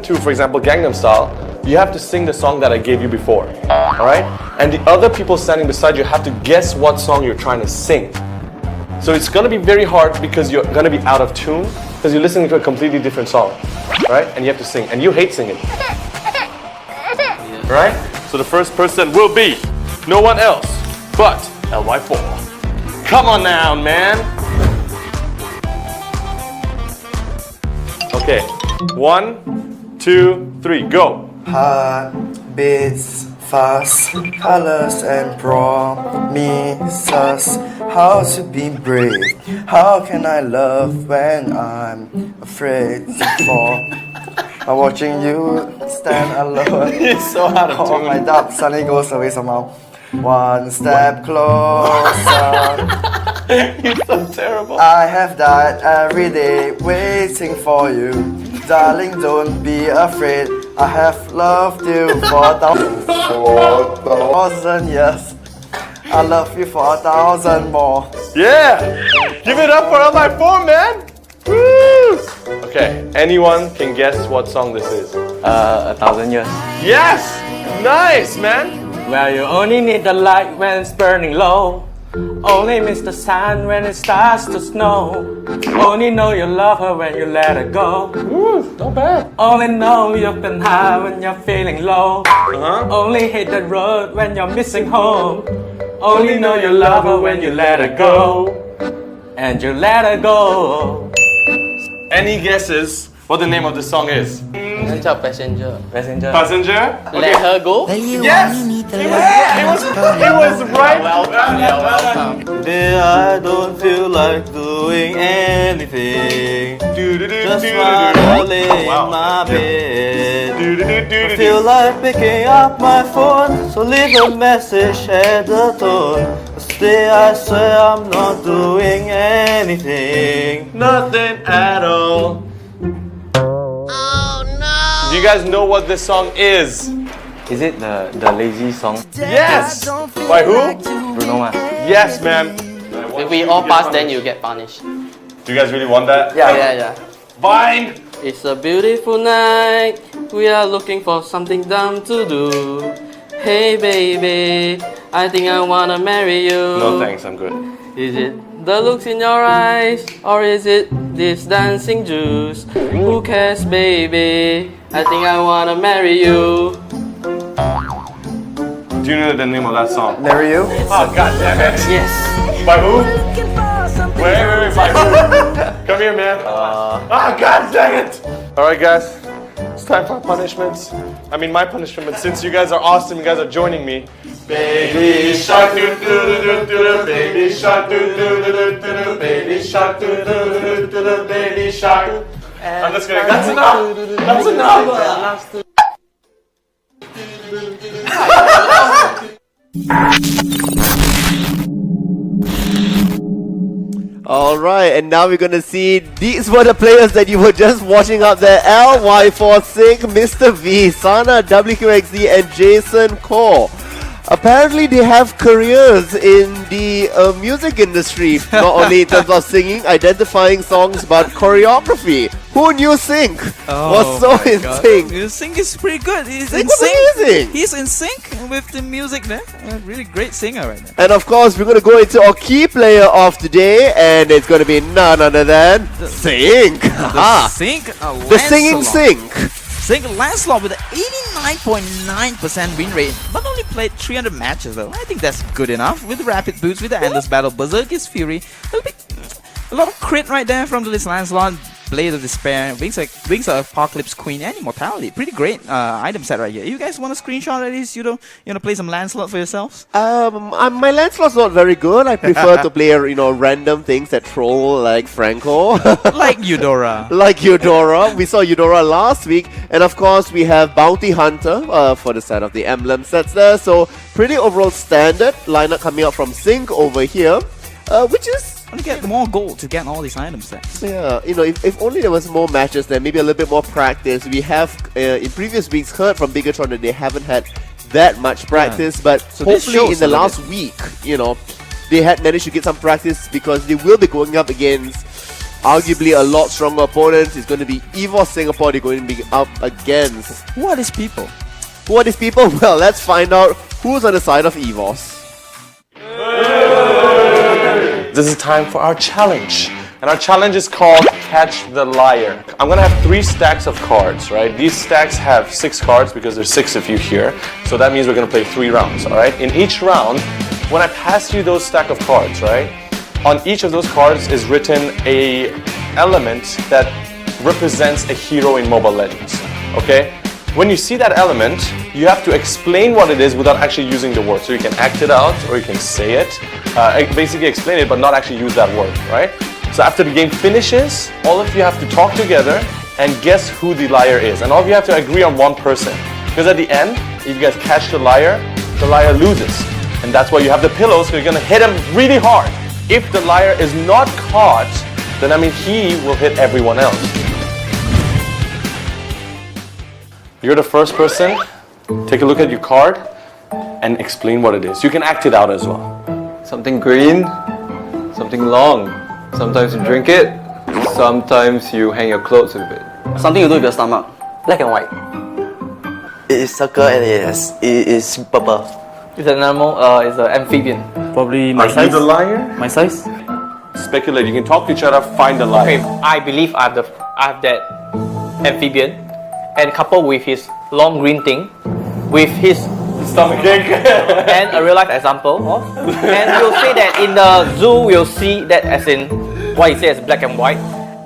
to, for example, Gangnam Style, you have to sing the song that I gave you before, alright? And the other people standing beside you have to guess what song you're trying to sing. So it's gonna be very hard because you're gonna be out of tune because you're listening to a completely different song, right? And you have to sing, and you hate singing, right? So the first person will be no one else but LY4. Come on now, man. Okay, 1, 2, 3, go. Heart beats fast, colors and promises. How to be brave? How can I love when I'm afraid to fall? I'm watching you stand alone. It's so hard to Oh, my doubt suddenly goes away somehow. One step closer. You're so terrible. I have died every day waiting for you. Darling, don't be afraid. I have loved you for 1,000 years. I love you for 1,000 more. Yeah! Give it up for LY4, man! Woo! Okay, anyone can guess what song this is? 1,000 years. Yes! Nice, man! Well, you only need the light when it's burning low. Only miss the sun when it starts to snow. Only know you love her when you let her go. Woo, not bad. Only know you've been high when you're feeling low. Uh-huh. Only hate the road when you're missing home. Only know you love her when you let her go. And you let her go. Any guesses what the name of the song is? Passenger. Passenger. Passenger? Let her go. Yes! It was right. Welcome. Dear, I don't feel like doing anything. Just wanna lay in my bed. I feel like picking up my phone, so leave a message at the tone. Today I swear I'm not doing anything. Nothing at all. Do you guys know what this song is? Is it the lazy song? Yes! By who? Bruno Mars. Yes, man. If we all pass, then you get punished. Do you guys really want that? Yeah. Fine! It's a beautiful night. We are looking for something dumb to do. Hey baby, I think I wanna marry you. No thanks, I'm good. Is it the looks in your eyes, or is it this dancing juice? Who cares, baby? I think I wanna marry you. Do you know the name of that song? Marry you? Oh, god damn it. Yes. By who? Wait, by who? Come here, man. God dang it! Alright, guys. It's time for punishments. I mean, my punishment, but since you guys are awesome, you guys are joining me. Baby shark, doo doo doo doo, baby shark, doo doo doo doo, baby shark, doo doo doo doo, baby shark. I'm just kidding. That's enough. That's enough. Alright, and now we're gonna see these were the players that you were just watching up there. LY4 Sync, Mr. V, Sana, WQXD, and Jason Core. Apparently they have careers in the music industry, not only in terms of singing, identifying songs, but choreography. Who knew Sync was so in sync? Sync is pretty good. He's Sync in was sync. amazing. He's in sync with the music there. A really great singer right now. And of course, we're going to go into our key player of today, and it's going to be none other than Sync. The Sync, The singing Sync. Sync Lancelot with an 89.9% win rate, but only played 300 matches though. I think that's good enough. With the rapid boots, with the endless battle, Berserk's Fury, a lot of crit right there from this Lancelot. Blade of Despair, Wings of Apocalypse Queen, and Immortality. Pretty great item set right here. You guys want a screenshot at least? You wanna play some Lancelot for yourselves? My Lancelot's not very good. I prefer to play, random things that troll like Franco. Like Eudora. Like Eudora. We saw Eudora last week. And of course, we have Bounty Hunter for the set of the emblem sets there. So, pretty overall standard lineup coming up from Sync over here. Which is to get more gold to get all these item sets. Yeah, if only there was more matches then, maybe a little bit more practice. We have in previous weeks heard from Bigatron that they haven't had that much practice, but so hopefully in the last week, they had managed to get some practice because they will be going up against arguably a lot stronger opponents. It's going to be EVOS Singapore they're going to be up against. Who are these people? Who are these people? Well, let's find out who's on the side of EVOS. This is time for our challenge. And our challenge is called Catch the Liar. I'm gonna have 3 stacks of cards, right? These stacks have 6 cards because there's 6 of you here. So that means we're gonna play 3 rounds, all right? In each round, when I pass you those stack of cards, right? On each of those cards is written a element that represents a hero in Mobile Legends, okay? When you see that element, you have to explain what it is without actually using the word. So you can act it out or you can say it, basically explain it but not actually use that word, right? So after the game finishes, all of you have to talk together and guess who the liar is. And all of you have to agree on one person. Because at the end, if you guys catch the liar loses. And that's why you have the pillows, so you're gonna hit him really hard. If the liar is not caught, then I mean he will hit everyone else. You're the first person, take a look at your card and explain what it is. You can act it out as well. Something green, something long. Sometimes you drink it, sometimes you hang your clothes with it. Something to do with your stomach. Black and white. It is circle and it is purple. It's an animal, it's an amphibian. Probably my Are you size. the liar? My size? Speculate, you can talk to each other, find the liar. Okay, I believe I have that amphibian, and coupled with his long green thing, with his Stomach ache. and a real life example of, and you'll say that in the zoo we'll see that as in what you say as black and white,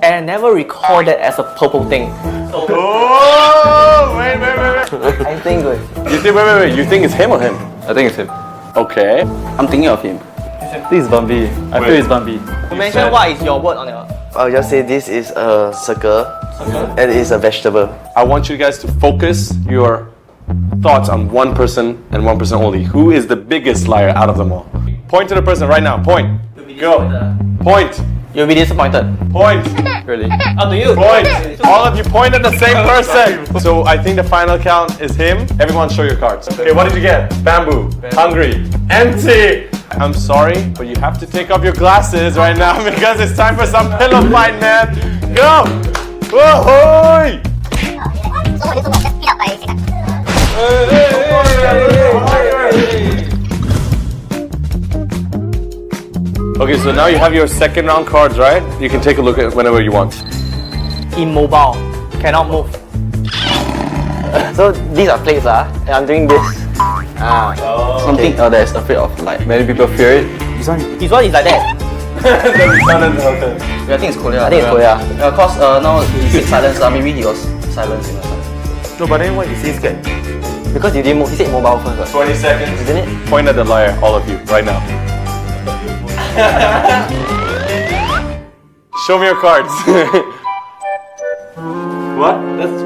and never recall that as a purple thing. Oh, wait. I think good. You think, wait. You think it's him or him? I think it's him. Okay. I'm thinking of him. I think it's Bambi. I feel it's Bambi. You mention what is your word on your. I'll just say this is a circle and it is a vegetable. I want you guys to focus your thoughts on one person and one person only. Who is the biggest liar out of them all? Point to the person right now. Point. Go. Point. You'll be disappointed. Point. Really? Up to you. Point. All of you point at the same person. So I think the final count is him. Everyone show your cards. Okay, what did you get? Bamboo. Hungry. Empty. I'm sorry, but you have to take off your glasses right now because it's time for some pillow fight, man. Go. Whoa-hoy. Okay, so now you have your second round cards, right? You can take a look at it whenever you want. Immobile. Cannot move. So these are plates and I'm doing this. Something that's afraid of light. Many people fear it. His one is like that. I think it's Korea. I think it's Korea. Cause now he said silence. Maybe he was silence in the silence. No, but then why you say scared? Because you didn't move, he said mobile first. 20 seconds. Isn't it? Point at the liar, all of you, right now. Show me your cards. What? That's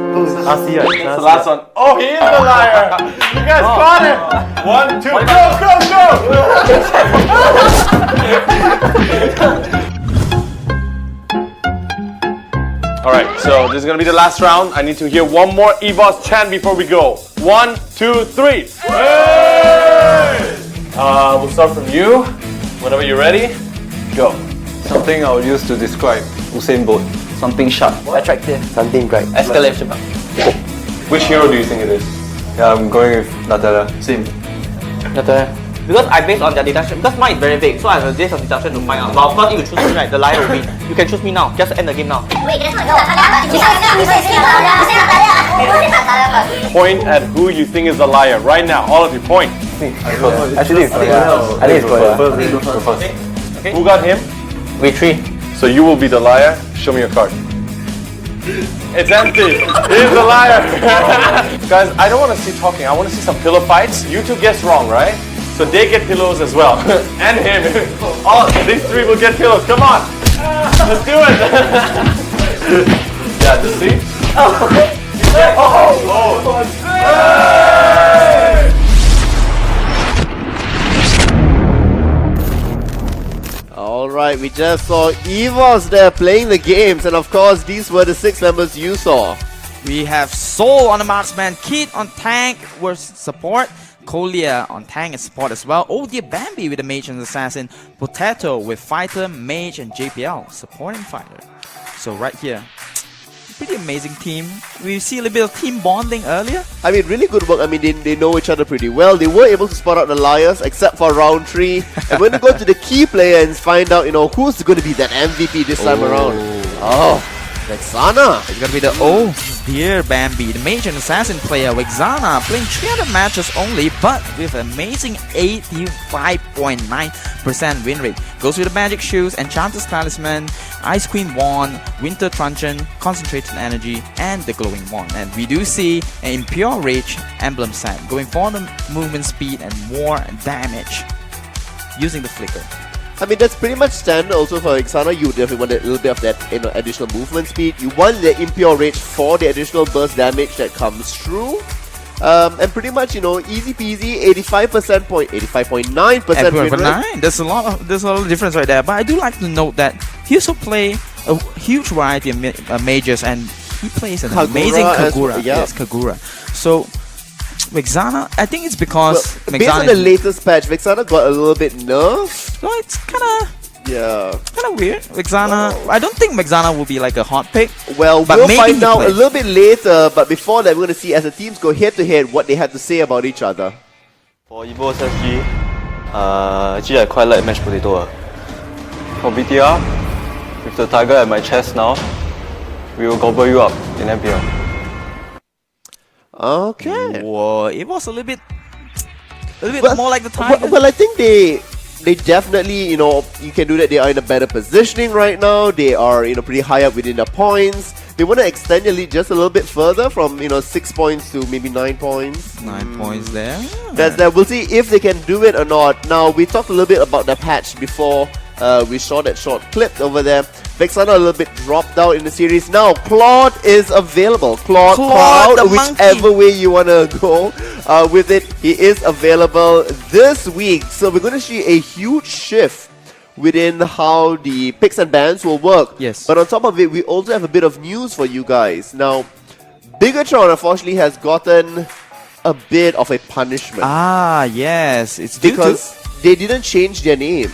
Asia. the last one. Oh, he is the liar. You guys caught him. 1, 2, go. All right, so this is gonna be the last round. I need to hear one more EVOS chant before we go. 1, 2, 3. Hey! We'll start from you. Whenever you're ready, go. Something I would use to describe Usain Bolt. Something sharp. Attractive. Something bright. Escalation. Which hero do you think it is? Yeah, I'm going with Nutella. Same. Because I based on their deduction, because mine is very vague, so I have a base of deduction to find out. But of course, if you choose me, right, the liar will win. You can choose me now. Just end the game now. Point at who you think is the liar right now. All of you, point. Actually, it's Korea. I think it's Korea. Who got him? We 3. So you will be the liar. Show me your card. It's empty. He's the liar. Guys, I don't want to see talking. I want to see some pillow fights. You two guessed wrong, right? So they get pillows as well. And him. All these 3 will get pillows. Come on. Let's do it. Yeah, just see. Alright, we just saw EVOS there playing the games, and of course these were the 6 members you saw. We have Soul on the marksman, Kid on tank versus support, Kolia on tank and support as well, Oh Dear Bambi with the mage and assassin, Potato with fighter, mage and JPL, supporting fighter. So right here, pretty amazing team. We see a little bit of team bonding earlier. I mean, really good work. I mean, they know each other pretty well. They were able to spot out the liars, except for round 3. And we're going to go to the key player and find out, who's going to be that MVP this time around. Oh, Vexana. It's gonna be the oh dear Bambi, the mage and assassin player Vexana, playing 300 matches only, but with amazing 85.9% win rate. Goes with the magic shoes, enchanter's talisman, ice queen wand, winter truncheon, concentrated energy, and the glowing wand. And we do see an impure rage emblem set, going for the movement speed and more damage using the flicker. I mean, that's pretty much standard also for Vexana. You definitely want a little bit of that additional movement speed. You want the Impure Rage for the additional burst damage that comes through. And pretty much, easy peasy, 85.9% win rate. There's a lot of difference right there. But I do like to note that he also play a huge variety of mages, and he plays an amazing Kagura. Yes, Kagura. So Vexana, I think it's because based on the latest patch, Vexana got a little bit nerfed. So it's kind of weird. Vexana, Oh. I don't think Vexana will be like a hot pick. Well, but we'll maybe find he out a plays. little bit later. But before that, we're going to see as the teams go head to head what they had to say about each other. For EVOS SG, actually I quite like mashed potato. For BTR, with the tiger at my chest now, we will gobble you up in MPL. Okay. Whoa, it was a little bit Well, more like the tiger. Well, I think they definitely, you can do that. They are in a better positioning right now. They are, pretty high up within the points. They want to extend your lead just a little bit further from, 6 points to maybe 9 points. 9 points there. That's that. We'll see if they can do it or not. Now, we talked a little bit about the patch before. We saw that short clip over there. Vexana a little bit dropped out in the series. Now, Claude is available. Claude, the whichever way you want to go with it, he is available this week. So we're going to see a huge shift within how the picks and bans will work. Yes. But on top of it, we also have a bit of news for you guys. Now, Bigatron unfortunately has gotten a bit of a punishment. Ah, yes. It's due because they didn't change their names.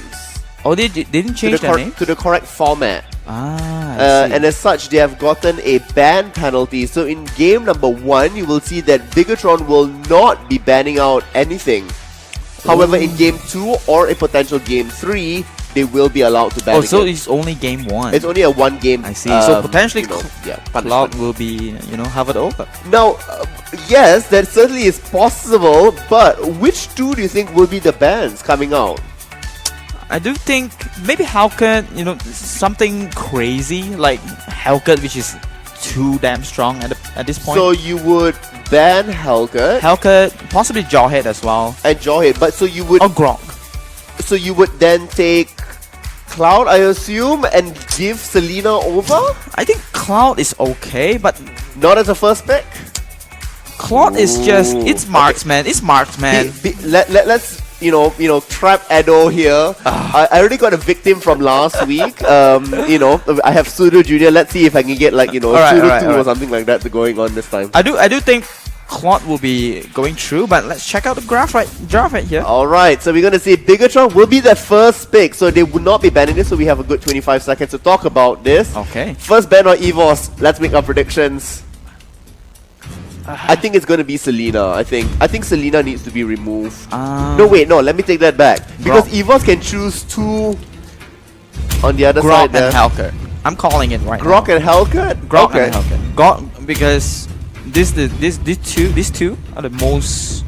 Oh, they didn't change their name? To the correct format. Ah, I see. And as such, they have gotten a ban penalty. So in game number 1, you will see that Bigatron will not be banning out anything. However, in game 2 or a potential game 3, they will be allowed to ban Oh, so again. it's only game 1. It's only a 1 game. I see. So potentially Cloud Cloud will be, covered over. Now, yes, that certainly is possible, but which two do you think will be the bans coming out? I do think maybe Hellcat, something crazy like Hellcat, which is too damn strong at this point. So you would ban Hellcat Hellcat, possibly Jawhead as well. and Jawhead, but so you would Or Grok. So you would then take Cloud, I assume, and give Selena over? I think Cloud is okay, but Not as a first pick? Cloud is just, it's marksman, it's marksman. Let's trap Edo here. I already got a victim from last week. I have Sudo Junior. Let's see if I can get Sudo 2 or something like that going on this time. I do think Claude will be going through, but let's check out the graph right here. Alright, so we're going to see Bigatron will be the first pick, so they would not be banning this, so we have a good 25 seconds to talk about this. Okay. First ban or EVOS, let's make our predictions. I think it's going to be Selena. I think Selena needs to be removed. No, let me take that back. Because EVOS can choose 2 on the other Grok side and there. Hellcat. I'm calling it right Grok now. and Hellcat? Grok Okay. and Hellcat. Grok, because these two are the most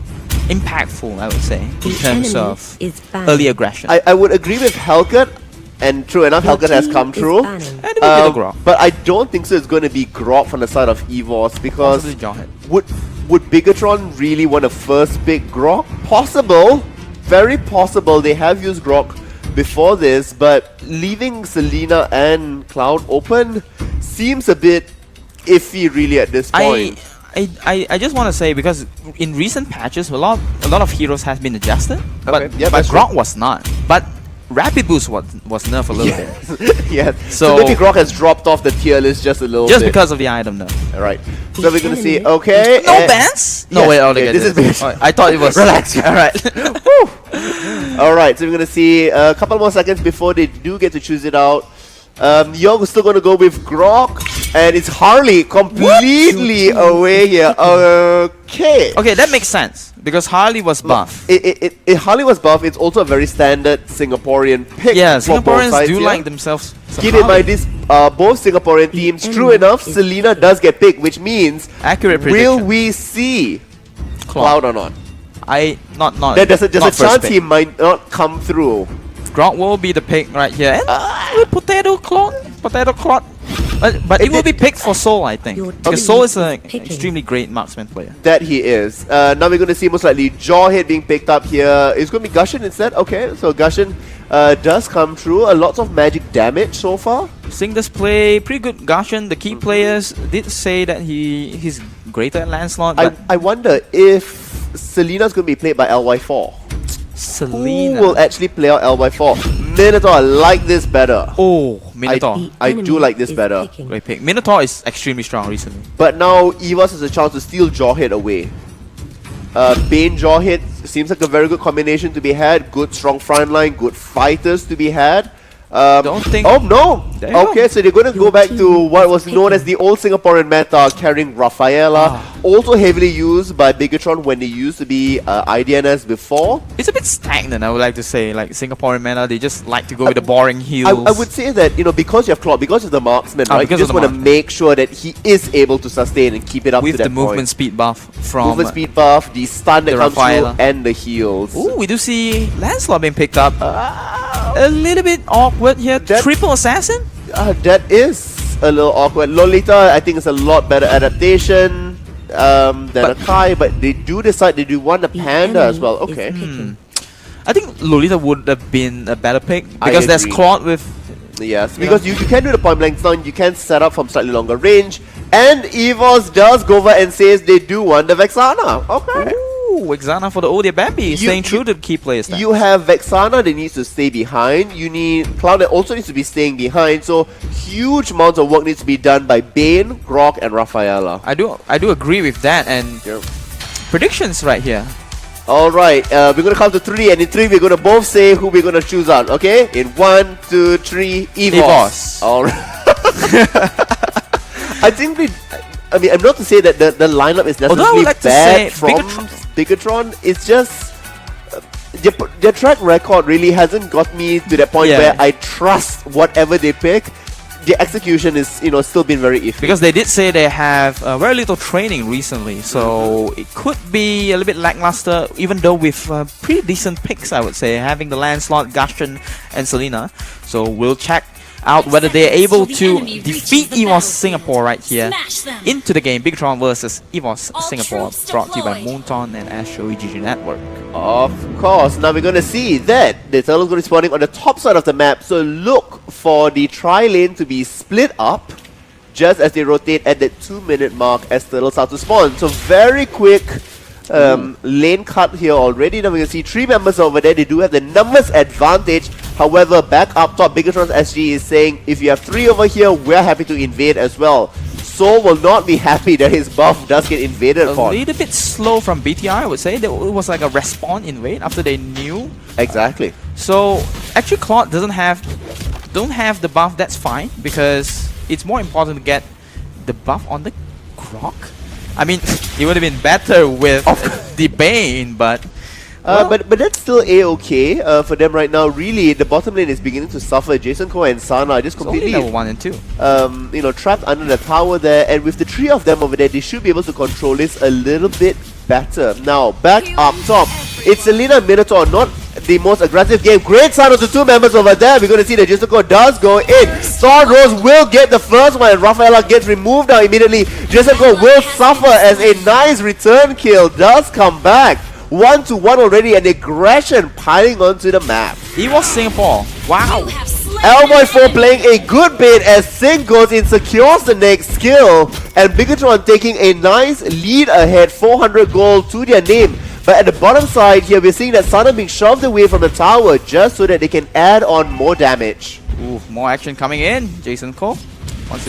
impactful, I would say, in terms of early aggression. I would agree with Hellcat, and true enough, Hellcat has come through. And it will be the Grok. But I don't think so. It's going to be Grok from the side of EVOS because Possibly Jawhead. would Bigatron really want to first pick Grok? Possible, very possible. They have used Grok before this, but leaving Selena and Cloud open seems a bit iffy, really, at this point. I just want to say, because in recent patches a lot of heroes has been adjusted, but yeah, but that's Grok was not. But Rapid Boost was nerfed a little bit. Yeah. So maybe Grok has dropped off the tier list just a little just bit. because of the item though. Right. So we're gonna see. Okay. No bans? No Yes, way. okay, this is bans. Oh, I thought it was. Relax. All right. All right. So we're gonna see a couple more seconds before they do get to choose it out. Young is still going to go with Grok, and it's Harley completely away here. Okay. Okay, that makes sense because Harley was buff. Harley was buff. It's also a very standard Singaporean pick. Yeah, for both Singaporeans sides do here. like themselves. some Keep in Harley. mind, this both Singaporean teams. True enough, Selena does get picked, which means Accurate will prediction. we see Cloud. Cloud or not? Not. There's a not first chance pick. he might not come through. Grok will be the pick right here. And with Potato Clot. But it will be picked for Soul, I think. Because Soul is an extremely great marksman player. That he is. Now we're going to see most likely Jawhead being picked up here. It's going to be Gushin instead. Okay, so Gushin does come through. A lot of magic damage so far. Seeing this play, pretty good Gashan. The key players did say that he's greater at Lancelot. But I wonder if Selena's going to be played by LY4. Selena. Who will actually play out LY4? Minotaur, I like this better. Oh, Minotaur. I do like this better. Great pick. Minotaur is extremely strong recently. But now EVOS has a chance to steal Jawhead away. Bane Jawhead seems like a very good combination to be had. Good strong front line, good fighters to be had. Don't think. Oh no! There you Okay, so they're going to go back to what was known as the old Singaporean meta, carrying Rafaela. Also heavily used by Bigatron when they used to be IDNS before. It's a bit stagnant, I would like to say. Like Singaporean meta, they just like to go with the boring heals. I would say that, you know, because you have Claude, because of the marksman, right? You because just of the want to marksman. make sure that he is able to sustain and keep it up with to that the movement point. speed buff from. Movement speed buff, the stun that the comes Rafaela. through, and the heals. Ooh, we do see Lancelot being picked up. A little bit awkward here. That- Triple assassin? That is a little awkward. Lolita, I think, is a lot better adaptation than a Kai, but they do decide they do want a Panda as well. Okay. I think Lolita would have been a better pick I because there's agree. Claude with. Yes, because you can do the point blank stun, you can set up from slightly longer range, and EVOS does go over and says they do want the Vexana. Okay. Ooh, Exana for the Odia Bambi, staying true to the key player stats. You have Vexana that needs to stay behind. You need Cloud that also needs to be staying behind. So huge amounts of work needs to be done by Bane, Grok, and Rafaela. I do agree with that, and predictions right here. Alright, we're gonna count to 3, and in 3 we're gonna both say who we're gonna choose on, okay? In 1, 2, 3, EVOS. Alright. I think I mean, I'm not to say that the lineup is Although I would necessarily like to bad say from Bigatron. It's just their track record really hasn't got me to that point Yeah. where I trust whatever they pick. The execution is, still been very iffy. Because they did say they have very little training recently, so it could be a little bit lackluster, even though with pretty decent picks, I would say, having the Lancelot, Gaston, and Selena. So we'll check out whether they're able to defeat EVOS Singapore right here into the game. Bigatron versus EVOS Singapore, brought to you by Moonton and Astro EGG Network. Of course, now we're going to see that the turtle's going to be spawning on the top side of the map, so look for the tri-lane to be split up just as they rotate at the 2-minute mark as turtles start to spawn. So very quick lane cut here already. Now we can see 3 members over there. They do have the numbers advantage. However, back up top, Bigatron's SG is saying, if you have 3 over here, we're happy to invade as well. Soul will not be happy that his buff does get invaded A for. little bit slow from BTR, I would say. It was like a respawn invade after they knew. Exactly. So actually Claude don't have the buff. That's fine, because it's more important to get the buff on the Grok. I mean, it would have been better with the Bane, but but that's still a-okay for them right now. Really, the bottom lane is beginning to suffer. Jason Ko and Sana are just it's only completely level 1 and 2. trapped under the tower there, and with the 3 of them over there, they should be able to control this a little bit better. Now, back up top, it's Selena Minotaur, not the most aggressive game. Great sound of the 2 members over there. We're going to see that Jason Ko does go in. Thorn Rose will get the first one, and Rafaela gets removed now immediately. Jason Ko will suffer as a nice return kill does come back. 1-1 already, and aggression piling onto the map. EVOS Singapore. Wow. L4 playing a good bait as Singh goes in, secures the next skill, and Bigatron taking a nice lead ahead, 400 gold to their name. But at the bottom side here, we're seeing that Sana being shoved away from the tower just so that they can add on more damage. Ooh, more action coming in. Jason Cole.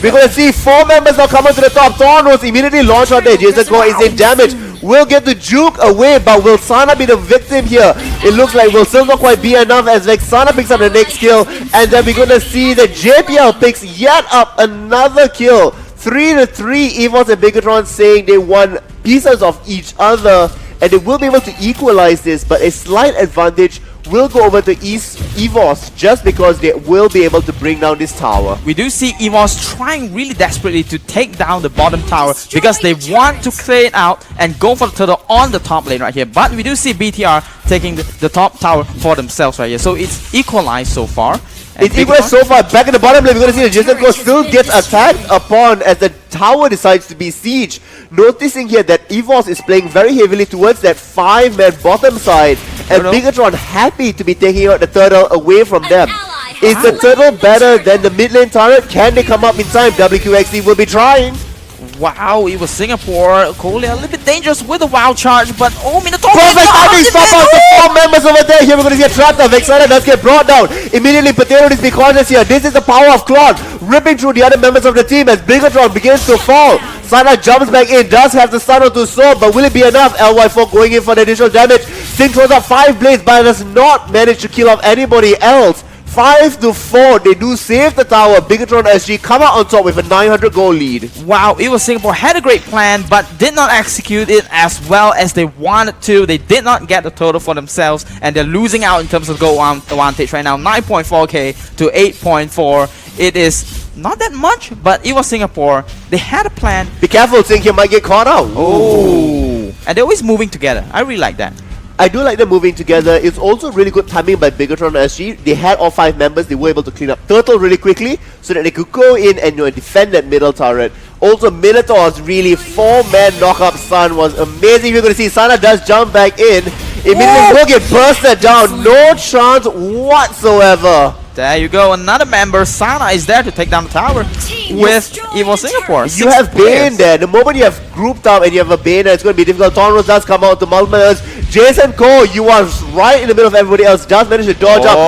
We're going to see 4 members now come onto the top. Thorn Rose immediately launch out there. Jason Ko is in damage. will get the juke away, but will Sana be the victim here? It looks like will still not quite be enough as Vexana picks up the next kill, and then we're gonna see that JPL picks yet up another kill. 3-3, EVOS and Bigatron saying they won pieces of each other, and they will be able to equalize this, but a slight advantage will go over to EVOS just because they will be able to bring down this tower. We do see EVOS trying really desperately to take down the bottom tower because they want to clear it out and go for the turtle on the top lane right here. But we do see BTR taking the top tower for themselves right here. So it's equalized so far. And It's equalized so far. Back in the bottom lane, we're going to see that Jason Ko still gets attacked upon as the tower decides to be siege. Noticing here that EVOS is playing very heavily towards that 5-man bottom side, and Bigatron happy to be taking out the turtle away from them. Is the turtle better than the mid lane turret? Can they come up in time? WQXD will be trying. Wow, it was Singapore. Cole a little bit dangerous with the wild charge, but oh, Minotaur. Perfect timing, stop out the 4 members over there. Here we're going to get trapped. Vexana does get brought down. Immediately, Potato is being cautious here. This is the power of Claude ripping through the other members of the team as Bigatron begins to fall. Sana jumps back in, does have the stun onto Sword, but will it be enough? LY4 going in for the additional damage. Sing throws up 5 blades, but does not manage to kill off anybody else. 5-4, they do save the tower. Bigatron SG come out on top with a 900 goal lead. Wow, EVOS Singapore had a great plan, but did not execute it as well as they wanted to. They did not get the total for themselves, and they're losing out in terms of goal advantage right now. 9.4k to 8.4. It is not that much, but EVOS Singapore, they had a plan. Be careful, Sing, you might get caught out. Oh, and they're always moving together. I really like that. I do like them moving together. It's also really good timing by Bigatron SG. They had all 5 members. They were able to clean up Turtle really quickly so that they could go in and defend that middle turret. Also, Minotaur's really 4-man knock-up stun was amazing. You're going to see Sana does jump back in. Immediately will get bursted down. No chance whatsoever. There you go, another member. Sana is there to take down the tower with EVOS Singapore. You have Bane there. The moment you have grouped up and you have a Bane, it's going to be difficult. Tonros does come out to multiple members. Jason Ko, you are right in the middle of everybody else. Does manage to dodge up.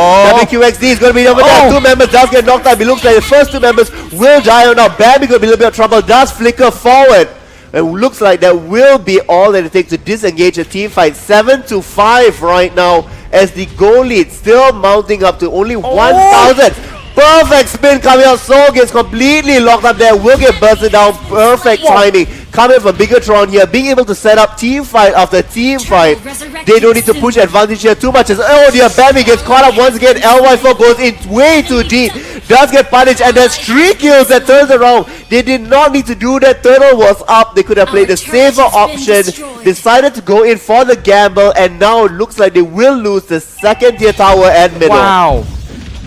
WQXD is going to be over there. 2 members does get knocked out. It looks like the first 2 members will die on now. Bambi going to be a little bit of trouble. Does flicker forward. It looks like that will be all that it takes to disengage a team fight. 7-5 right now as the goal lead still mounting up to only 1,000. Perfect spin coming out. Soul gets completely locked up there. Will get bursted down. Perfect timing coming from Bigatron here. Being able to set up team fight after team fight. They don't need to push advantage here too much. As, oh dear, Bambi gets caught up once again. LY4 goes in way too deep. Does get punished, and there's 3 kills that turns around. They did not need to do that. Turtle was up. They could have played the safer option. Decided to go in for the gamble, and now it looks like they will lose the 2nd tier tower and middle. Wow.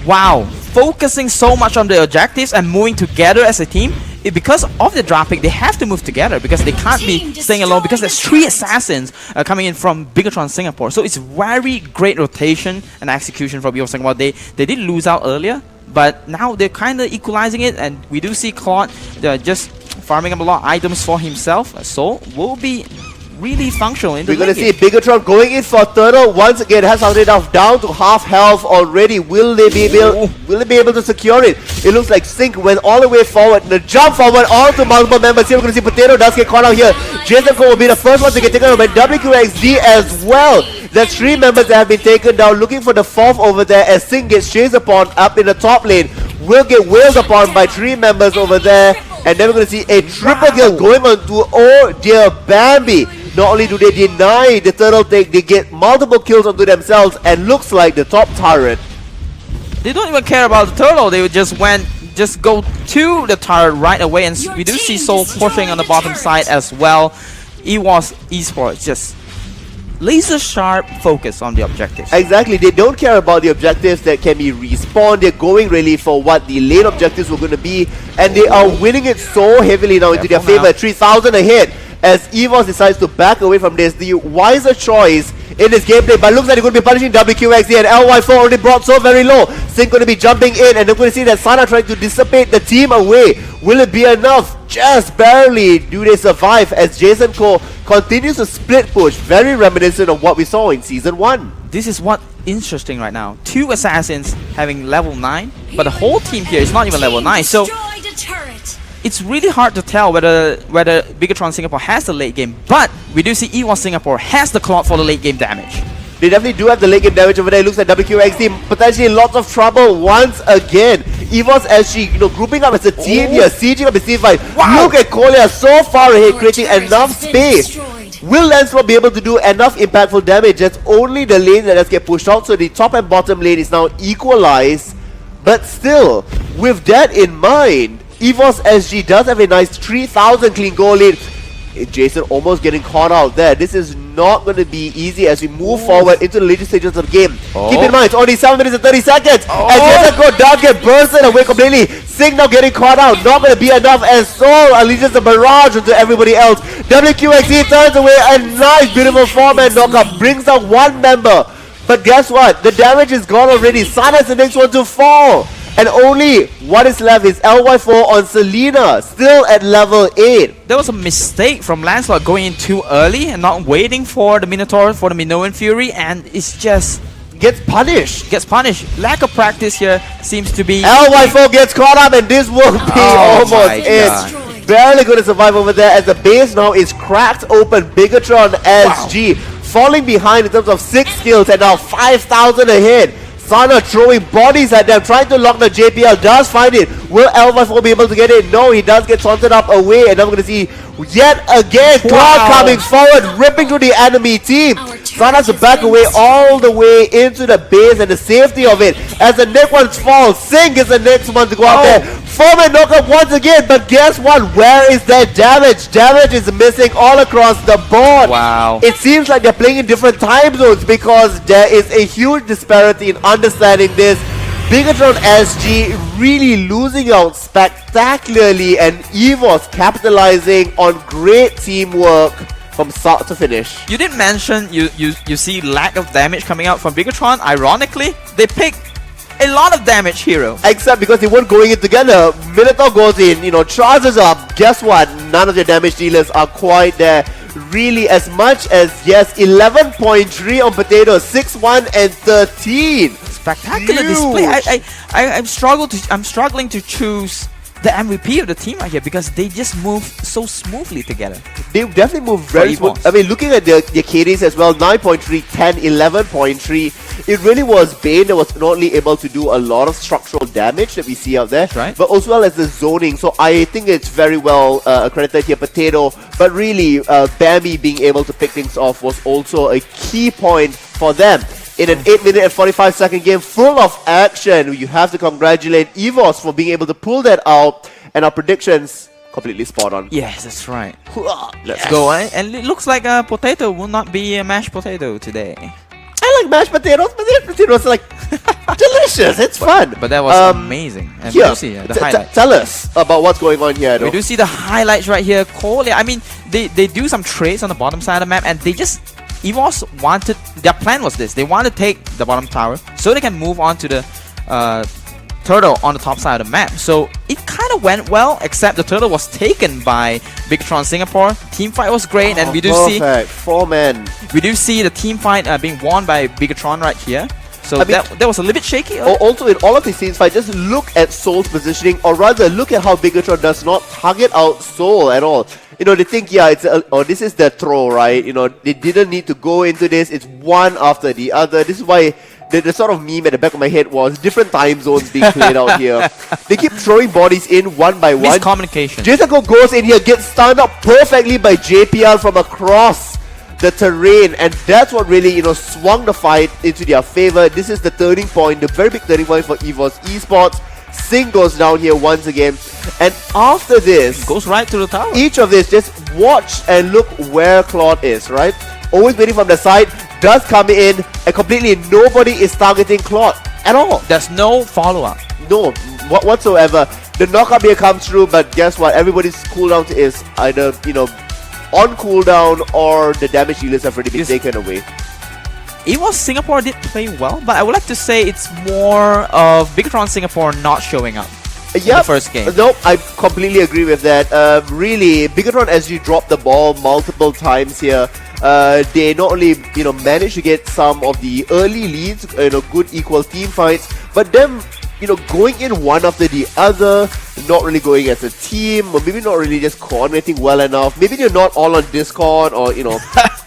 Wow. Focusing so much on the objectives and moving together as a team. Because of the drop pick, they have to move together because they can't be staying alone because there's 3 assassins coming in from Bigatron Singapore. So it's very great rotation and execution from EVOS Singapore. They did lose out earlier, but now they're kind of equalizing it, and we do see Claude just farming up a lot of items for himself. So will be really functional in the We're going to see lane game. Bigatron going in for Turtle. Once again, has something enough down to half health already. Will they be able to secure it? It looks like Sync went all the way forward. The jump forward onto multiple members. Here we're going to see Potato does get caught out here. Jason Ko will be the first one to get taken out by WQXD as well. There's 3 members that have been taken down. Looking for the 4th over there as Sync gets chased upon up in the top lane. Will get wailed upon by 3 members over there. And then we're going to see a triple kill going on to, oh dear, Bambi. Not only do they deny the turtle take, they get multiple kills onto themselves, and looks like the top turret. They don't even care about the turtle. They would just go to the turret right away, and we do see Soul pushing on the bottom side as well. EVOS Esports just laser sharp focus on the objectives. Exactly, they don't care about the objectives that can be respawned. They're going really for what the lane objectives were going to be, and they are winning it so heavily now into their favor. 3,000 ahead as EVOS decides to back away from this. The wiser choice in this gameplay, but looks like they're going to be punishing WQXD, and LY4 already brought so very low. Sync going to be jumping in, and they're going to see that Sana trying to dissipate the team away. Will it be enough? Just barely do they survive as Jason Ko continues to split push, very reminiscent of what we saw in Season 1. This is what interesting right now. 2 assassins having level 9, but the whole team here is not even level 9. So it's really hard to tell whether Bigatron Singapore has the late game, but we do see EVOS Singapore has the clock for the late game damage. They definitely do have the late game damage over there. It looks like WQXD potentially in lots of trouble once again. EVOS SG, grouping up as a team here, sieging up his team fight. Wow. Look at Kolya so far ahead, creating enough space. Will Lancelot be able to do enough impactful damage? That's only the lane that does get pushed out. So the top and bottom lane is now equalized. But still, with that in mind, EVOS SG does have a nice 3,000 clean goal lead. Jason almost getting caught out there. This is not going to be easy as we move forward into the later stages of the game. Keep in mind, it's only 7 minutes and 30 seconds. As Jason does get bursted away completely. Sing now getting caught out. Not going to be enough as Soul unleashes a barrage into everybody else. WQXE turns away a nice, beautiful 4-man knockup. Brings down one member. But guess what? The damage is gone already. Sana is the next one to fall. And only what is left is LY4 on Selena, still at level 8. There was a mistake from Lancelot going in too early and not waiting for the Minotaur, for the Minoan Fury, and it's just Gets punished. Lack of practice here seems to be... LY4 gets caught up and this will be almost it. Barely going to survive over there as the base now is cracked open. Bigatron SG falling behind in terms of 6 kills and now 5,000 ahead. Sana throwing bodies at them, trying to lock the JPL, does find it. Will LY4 be able to get it? No, he does get taunted up away, and now we're going to see yet again Cloud coming forward, ripping through the enemy team. Sana has to back away all the way into the base and the safety of it. As the next one falls, Singh is the next one to go out there. 4-man knockup once again, but guess what? Where is that damage? Damage is missing all across the board. Wow. It seems like they're playing in different time zones because there is a huge disparity in understanding this. Bigatron SG really losing out spectacularly, and EVOS capitalizing on great teamwork from start to finish. You did mention you see lack of damage coming out from Bigatron. Ironically, they picked a lot of damage hero. Except because they weren't going in together. Minotaur goes in, charges up. Guess what? None of their damage dealers are quite there. Really, as much as, yes, 11.3 on Potatoes, 6-1 and 13. Spectacular display. I'm struggling to choose the MVP of the team right here because they just move so smoothly together. They definitely move very smooth. I mean, looking at their KDs as well, 9.3, 10, 11.3. It really was Bane that was not only able to do a lot of structural damage that we see out there, but as well as the zoning. So I think it's very well accredited here, Potato. But really, Bambi being able to pick things off was also a key point for them. In an 8-minute and 45-second game full of action, you have to congratulate EVOS for being able to pull that out, and our predictions completely spot on. Yes, that's right. Let's go. And it looks like a potato will not be a mashed potato today. I like mashed potatoes, but mashed potatoes are like delicious. It's fun. But that was amazing. And here, the highlights. Tell us about what's going on here. We do see the highlights right here. Kolya, I mean, they do some trades on the bottom side of the map, and they just... EVOS wanted, their plan was this, they want to take the bottom tower so they can move on to the turtle on the top side of the map. So it kind of went well, except the turtle was taken by Bigatron Singapore. Team fight was great, and we do see 4-man. We do see the team fight being won by Bigatron right here. So that was a little bit shaky. Also, in all of these scenes fight, just look at Soul's positioning, or rather, look at how Bigatron does not target out Soul at all. They think, yeah, this is the throw, right? They didn't need to go into this. It's one after the other. This is why the sort of meme at the back of my head was different time zones being played out here. They keep throwing bodies in one by one. Miscommunication. Jason goes in here, gets stunned up perfectly by JPL from across the terrain, and that's what really swung the fight into their favor. This is the turning point, the very big turning point for EVOS Esports. Singh goes down here once again, and after this goes right to the tower. Each of this, just watch and look where Claude is, right? Always waiting from the side, does come in, and completely nobody is targeting Claude at all. There's no follow-up. No, whatsoever. The knockup here comes through, but guess what? Everybody's cooldown is either on cooldown, or the damage dealers have already been taken away. EVOS Singapore did play well, but I would like to say it's more of Bigatron Singapore not showing up in the first game. No, I completely agree with that. Really, Bigatron SG dropped the ball multiple times here. They not only managed to get some of the early leads, good equal team fights, but them going in one after the other, not really going as a team, or maybe not really just coordinating well enough. Maybe they're not all on Discord, or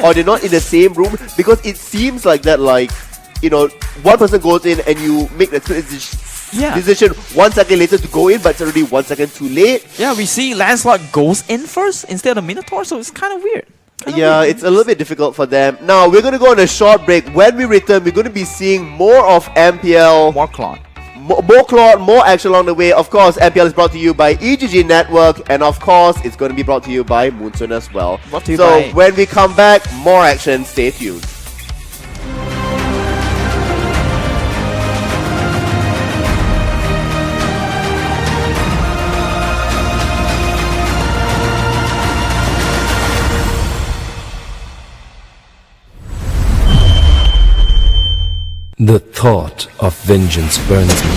or they're not in the same room, because it seems like that, like, one person goes in and you make the decision 1 second later to go in, but it's already 1 second too late. Yeah, we see Lancelot goes in first instead of Minotaur, so it's kind of weird. It's a little bit difficult for them. Now, we're going to go on a short break. When we return, we're going to be seeing more of MPL. More Claude. More Claude, more action along the way. Of course, MPL is brought to you by EGG Network, and of course, it's going to be brought to you by Moonsun as well. So, when we come back, more action. Stay tuned. The thought of vengeance burns me.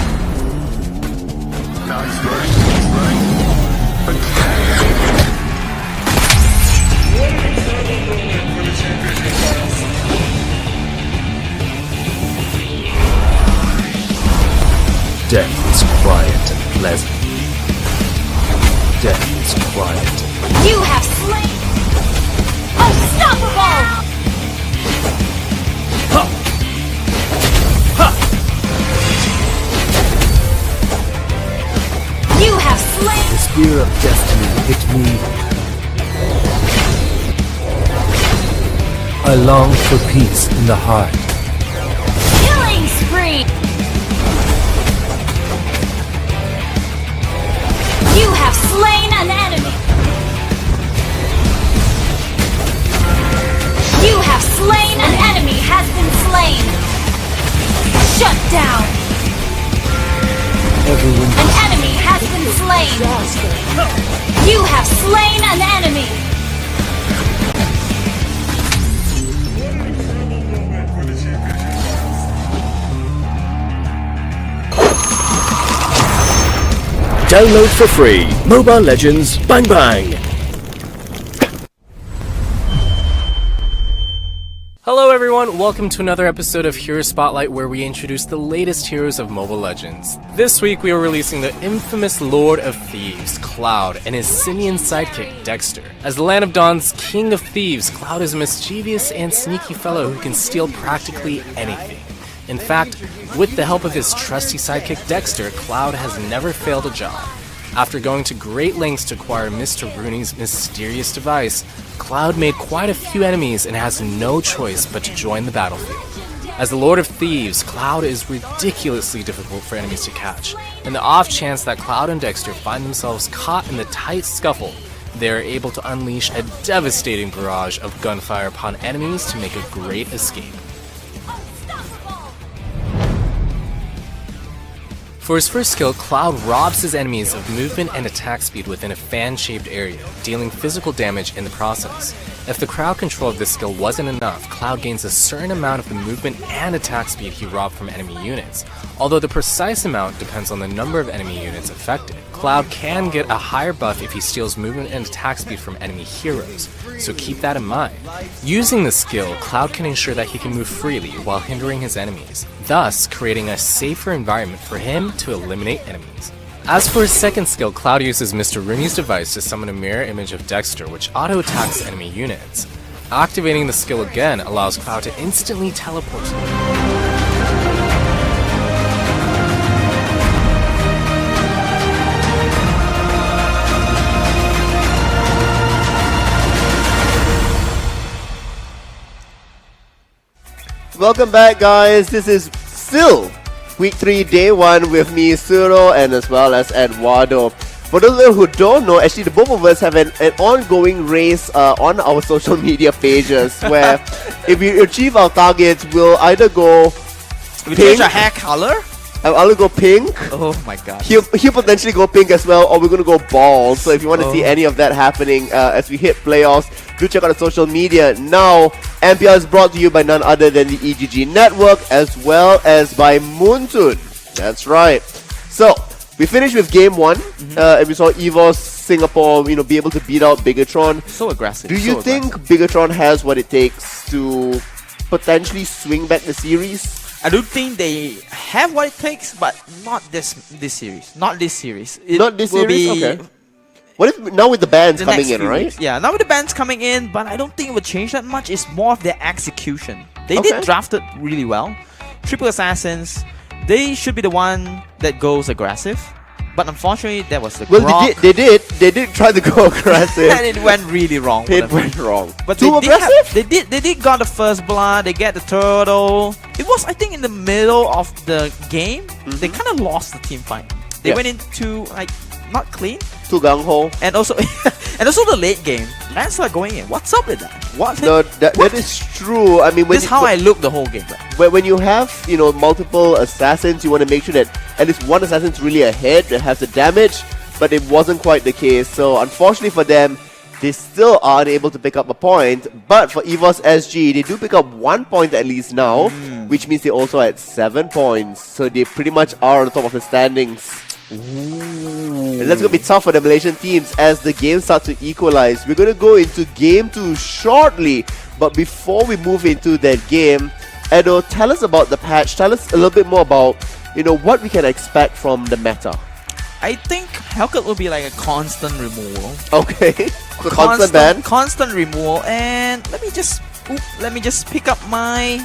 Death is quiet and pleasant. Death is quiet. You have slain unstoppable! You have slain. The spear of destiny hit me. I long for peace in the heart. Killing spree. You have slain an enemy. You have slain an enemy has been slain. Shut down. Everyone An enemy has been slain. You have slain an enemy. download for free. Mobile Legends Bang Bang. Hello everyone, welcome to another episode of Hero Spotlight, where we introduce the latest heroes of Mobile Legends. This week we are releasing the infamous Lord of Thieves, Cloud, and his simian sidekick, Dexter. As the Land of Dawn's King of Thieves, Cloud is a mischievous and sneaky fellow who can steal practically anything. In fact, with the help of his trusty sidekick Dexter, Cloud has never failed a job. After going to great lengths to acquire Mr. Rooney's mysterious device, Cloud made quite a few enemies and has no choice but to join the battlefield. As the Lord of Thieves, Cloud is ridiculously difficult for enemies to catch. In the off chance that Cloud and Dexter find themselves caught in the tight scuffle, they are able to unleash a devastating barrage of gunfire upon enemies to make a great escape. For his first skill, Cloud robs his enemies of movement and attack speed within a fan-shaped area, dealing physical damage in the process. If the crowd control of this skill wasn't enough, Cloud gains a certain amount of the movement and attack speed he robbed from enemy units, although the precise amount depends on the number of enemy units affected. Cloud can get a higher buff if he steals movement and attack speed from enemy heroes, so keep that in mind. Using this skill, Cloud can ensure that he can move freely while hindering his enemies, thus creating a safer environment for him to eliminate enemies. As for his second skill, Cloud uses Mr. Rooney's device to summon a mirror image of Dexter, which auto-attacks enemy units. Activating the skill again allows Cloud to instantly teleport to them. Welcome back, guys. This is still Week 3, Day 1 with me, Suro, and as well as Eduardo. For those who don't know, actually the both of us have an ongoing race on our social media pages where if we achieve our targets, we'll either go We pink. change our hair color? I'll either go pink. Oh my god. He'll potentially go pink as well, or we're gonna go bald. So if you want to see any of that happening as we hit playoffs, do check out the social media. Now, MPL is brought to you by none other than the EGG Network, as well as by Moonsun. That's right. So we finished with game 1, and we saw EVOS Singapore, be able to beat out Bigatron. So aggressive. Do you think Bigatron has what it takes to potentially swing back the series? I don't think they have what it takes, but not this series. Not this series. It Not this will series? be Okay. What if now with the bands the coming next in, few right? weeks. Yeah, now with the bands coming in, but I don't think it would change that much. It's more of their execution. They Okay. did draft it really well. Triple Assassins, they should be the one that goes aggressive. But unfortunately, that was the Well, Grok. they did try to go aggressive. And it went really wrong. for It them. went wrong. But Too they did, aggressive? they did got the first blood. They get the turtle. It was, I think, in the middle of the game. They kind of lost the team fight. They Yes. went into like not clean, Too gung ho. and also and also the late game. Lancelot going in. What's up with that? What? No, that is true. I mean, when This is how I look the whole game. when you have multiple assassins, you want to make sure that at least one assassin's really ahead that has the damage, but it wasn't quite the case. So unfortunately for them, they still aren't able to pick up a point. But for EVOS SG, they do pick up 1 point at least now, which means they also at 7 points. So they pretty much are on the top of the standings. And that's going to be tough for the Malaysian teams as the game starts to equalize. We're going to go into game 2 shortly. But before we move into that game, Edo, tell us about the patch. Tell us a little bit more about what we can expect from the meta. I think Hellcat will be like a constant removal. Okay. So constant ban. Constant removal. And let me just pick up my.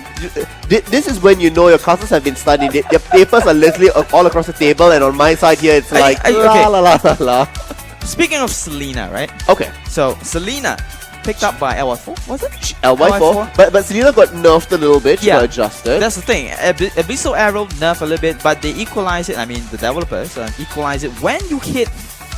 This is when you know your castles have been studied. Their papers are literally all across the table, and on my side here it's like okay. la la la la la. Speaking of Selena, right? Okay. So Selena picked up by LY4, was it? LY4. But Selena got nerfed a little bit. She got adjusted. That's the thing. Abyssal Arrow nerfed a little bit, but they equalize it. I mean, the developers equalize it. When you hit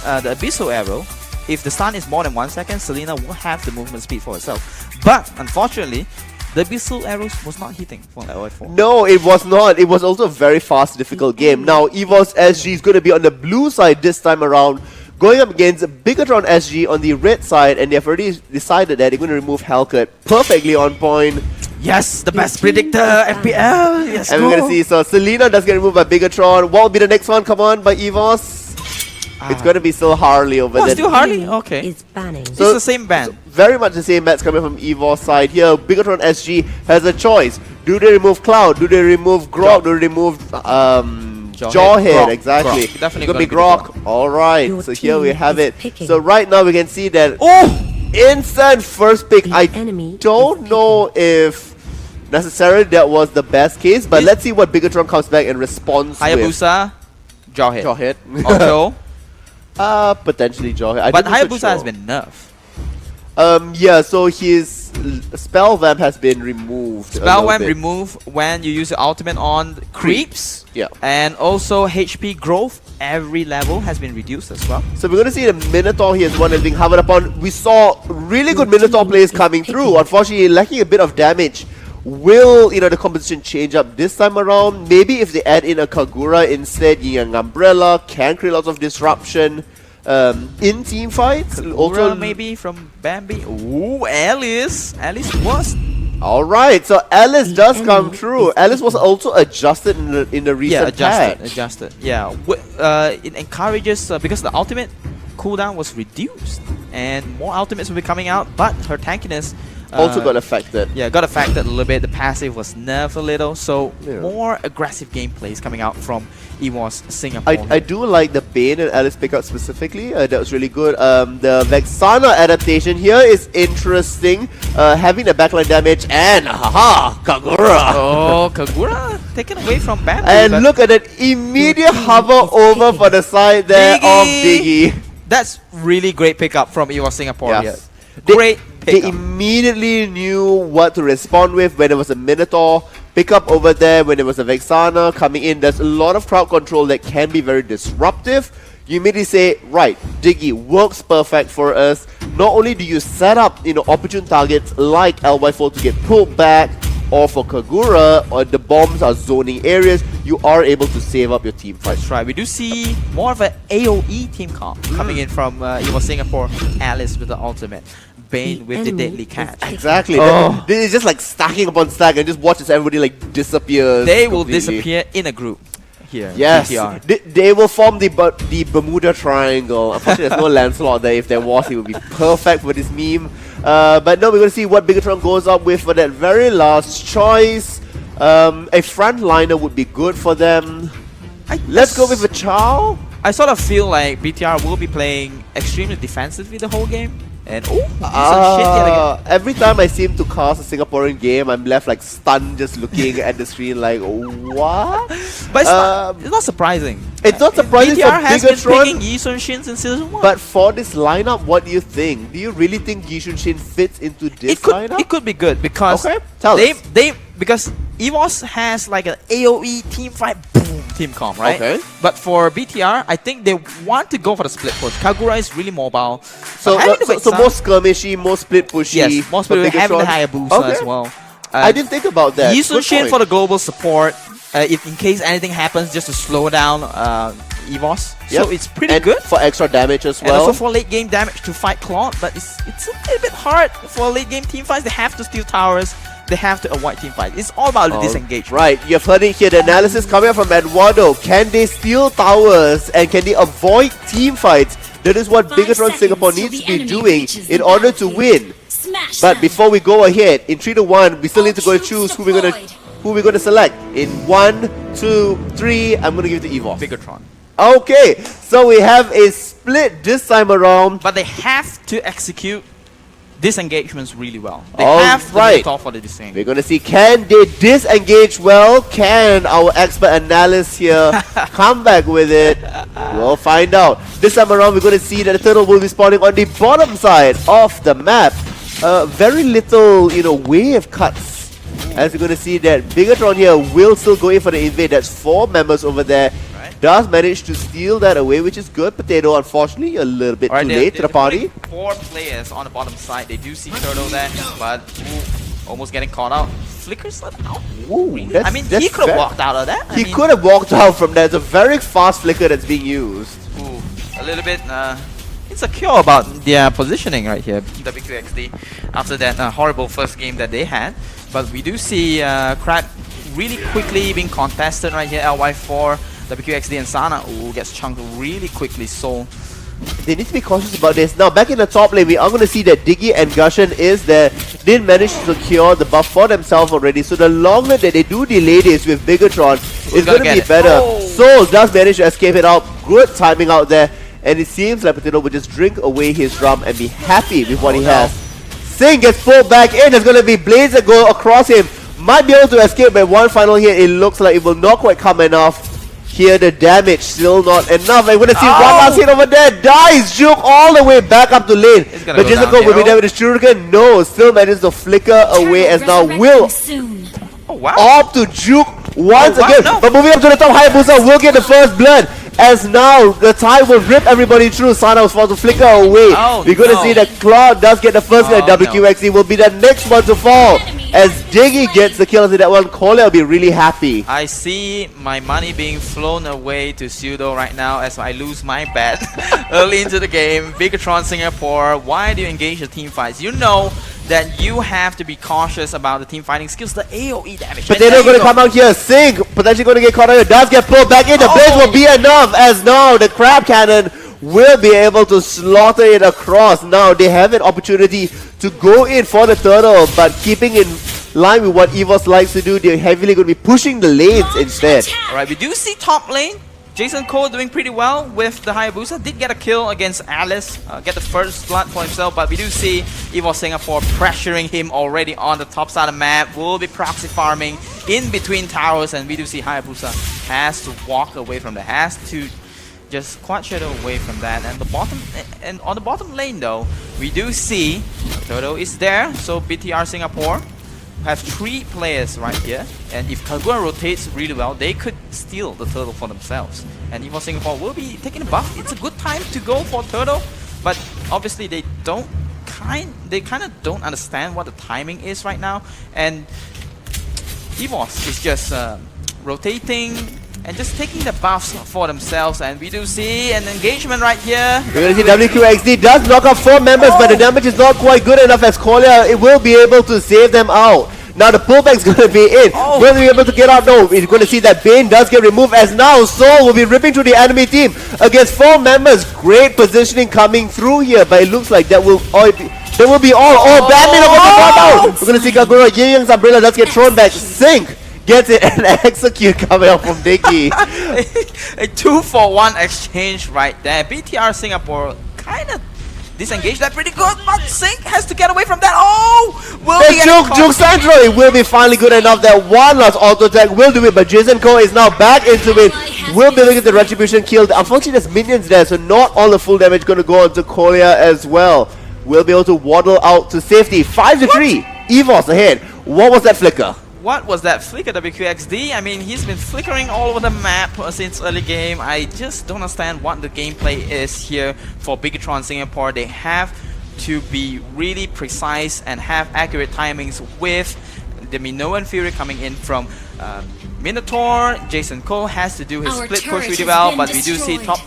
the Abyssal Arrow, if the stun is more than 1 second, Selena will have the movement speed for herself. But unfortunately, the Abyssal Arrows was not hitting for LY4. No, it was not. It was also a very fast, difficult game. Now, EVOS SG is going to be on the blue side this time around, going up against Bigatron SG on the red side, and they've already decided that they're going to remove Hellcat perfectly on point. Yes, the best predictor, FPL. Yes, And we're going to see, so Selena does get removed by Bigatron. What will be the next one? Come on, by EVOS. It's going to be still Harley over there. Still Harley? Okay. Is banning. It's the same band. Very much the same bats coming from EVOS side here. Bigatron SG has a choice. Do they remove Cloud? Do they remove Grok? Do they remove Jawhead? Grok. Exactly. Grok. Definitely It's gonna be gonna Grok. Alright, Your so here we team have is it. picking. So right now we can see that instant first pick. I don't know if necessarily that was the best case, but let's see what Bigatron comes back and responds with. Hayabusa, Jawhead. Jawhead. Ocho. Potentially Jawhead. But Hayabusa has been nerfed. Yeah, so his spell vamp has been removed. Spell Vamp remove when you use your ultimate on creeps. Yeah. And also HP growth every level has been reduced as well. So we're going to see the Minotaur here is one that's being hovered upon. We saw really good Minotaur plays coming through. Unfortunately, lacking a bit of damage. Will the composition change up this time around? Maybe if they add in a Kagura instead, Yang Umbrella can create lots of disruption in team fights. Also maybe from Bambi. Ooh, Alice. Alice was. Alright, so Alice does come through. Alice was also adjusted in the recent patch. Adjusted. Yeah, it encourages because the ultimate cooldown was reduced and more ultimates will be coming out, but her tankiness also got affected. Yeah, got affected a little bit. The passive was nerfed a little, so more aggressive gameplays coming out from EVOS Singapore. I do like the Bane and Alice pickup specifically. That was really good. The Vexana adaptation here is interesting. Having the backline damage and Kagura. Oh, Kagura taken away from Bambi. And look at that immediate hover over for the side there of Diggy. That's really great pickup from EVOS Singapore. Yes. Great pickup. They immediately knew what to respond with when there was a Minotaur pickup over there, when there was a Vexana coming in. There's a lot of crowd control that can be very disruptive. You immediately say, right, Diggy works perfect for us. Not only do you set up opportune targets like LY4 to get pulled back, or for Kagura, or the bombs are zoning areas, you are able to save up your team fight. That's right. We do see more of an AoE team comp coming in from EVOS Singapore. Alice with the ultimate. Bane with the deadly catch. Exactly. This is just like stacking upon stack and just watch as everybody like disappears. They will disappear in a group here. Yes. GTR. They will form the Bermuda Triangle. Unfortunately, there's no Lancelot there. If there was, he would be perfect for this meme. But no, we're going to see what Bigatron goes up with for that very last choice. A frontliner would be good for them. Let's go with a Chow. I sort of feel like BTR will be playing extremely defensively the whole game. And shit yet again. Every time I seem to cast a Singaporean game, I'm left like stunned just looking at the screen like, what? But it's not surprising. It's not surprising for BTR has been Bigatron. picking Yi Sun Shin since Season 1. But for this lineup, what do you think? Do you really think Yi Sun Shin fits into this lineup? It could be good because tell us. because EVOS has like an AoE team fight boom team comp, right? Okay. But for BTR, I think they want to go for the split push. Kagura is really mobile. So more skirmishy, more split pushy. Yes, more split having the Hayabusa as well. I didn't think about that. Yi Sun Shin for the global support. If in case anything happens, just to slow down EVOS. Yep. So it's pretty good. For extra damage as well. And also for late game damage to fight Claude, but it's a little bit hard for late game team fights. They have to steal towers. They have to avoid team fights. It's all about the disengagement. Right, you've heard it here. The analysis coming from Eduardo. Can they steal towers and can they avoid team fights? That is what Bigatron Singapore needs to be doing in order to win. But before we go ahead, in 3 to 1, we still need to go choose who we're gonna select. In 1, 2, 3, I'm gonna give it to EVOS. Bigatron. Okay, so we have a split this time around. But they have to execute disengagements really well. They have to make off for the disengagement. We're gonna see, can they disengage well? Can our expert analyst here come back with it? We'll find out. This time around, we're gonna see that the turtle will be spawning on the bottom side of the map. Very little, wave cuts. As you're gonna see that Bigatron here will still go in for the invade. That's 4 members over there. Does manage to steal that away, which is good. Potato, unfortunately, a little bit too late to the party. 4 players on the bottom side. They do see Turtle there, but almost getting caught out. Flickers out. I mean, he could have walked out of that. He could have walked out from that. It's a very fast flicker that's being used. A little bit insecure about their positioning right here, WQXD, after that horrible first game that they had. But we do see Crab really quickly being contested right here. LY4. WQXD and Sana gets chunked really quickly, so they need to be cautious about this. Now back in the top lane, we are going to see that Diggy and Gushan is there. Didn't manage to secure the buff for themselves already, so the longer that they do delay this with Bigatron, it's going to be better. Soul does manage to escape it out. Good timing out there, and it seems like Potato will just drink away his rum and be happy with what he has. Singh gets pulled back in. There's going to be Blazer go across him. Might be able to escape, but one final hit, it looks like it will not quite come enough. Here the damage still not enough. I'm gonna see one last hit over there. Dies. Juke all the way back up to lane. But Jason will be there with his shuriken. No, still manages to flicker away as now will opt to juke once again. No. But moving up to the top, Hayabusa will get the first blood. As now the tide will rip everybody through. Sana was forced to flicker away. We're gonna see that Claude does get the first kill. WQXD will be the next one to fall. As Diggy gets the kill into that one, Cole will be really happy. I see my money being flown away to Pseudo right now as I lose my bet early into the game. Bigatron Singapore, why do you engage the team fights? You know that you have to be cautious about the team fighting skills, the AoE damage. But they're not going to come out here. Sing potentially going to get caught out here. Does get pulled back in. The blaze will be enough as now the crab cannon will be able to slaughter it across. Now they have an opportunity to go in for the turtle, but keeping in line with what EVOS likes to do, they're heavily going to be pushing the lanes instead. Alright, we do see top lane. Jason Cole doing pretty well with the Hayabusa. Did get a kill against Alice, get the first blood for himself, but we do see EVOS Singapore pressuring him already on the top side of the map. Will be proxy farming in between towers, and we do see Hayabusa has to walk away from that, has to just quad shadow away from that. And on the bottom lane though, we do see Toto is there, so BTR Singapore have 3 players right here, and if Kagura rotates really well, they could steal the turtle for themselves. And EVOS Singapore will be taking a buff. It's a good time to go for turtle, but obviously they kind of don't understand what the timing is right now, and EVOS is just rotating and just taking the buffs for themselves. And we do see an engagement right here. We're going to see WQXD does knock off 4 members, but the damage is not quite good enough as Kolia, it will be able to save them out. Now the pullback's going to be in. Will they be able to get out? No, we're going to see that Bane does get removed as now Soul will be ripping through the enemy team against 4 members. Great positioning coming through here, but it looks like that will be all. Batman are going to drop out. We're going to see Kagura, Yin Yang's umbrella does get thrown back. Sync gets it and execute coming out from Dicky. A 2-for-1 exchange right there. BTR Singapore kind of disengaged that pretty good, but Sing has to get away from that. Oh! Will The be getting Juke Sandro, it will be finally good enough that one last auto attack will do it, but Jason Cole is now back into it. Will be looking at the retribution kill. Unfortunately, there's minions there, so not all the full damage going to go onto Kolia as well. Will be able to waddle out to safety. 5-3. EVOS ahead. What was that flicker? What was that flicker, WQXD? I mean, he's been flickering all over the map since early game. I just don't understand what the gameplay is here for Bigatron Singapore. They have to be really precise and have accurate timings with the Minoan Fury coming in from Minotaur. Jason Cole has to do his Our split push turret really has well, been but we do see destroyed. top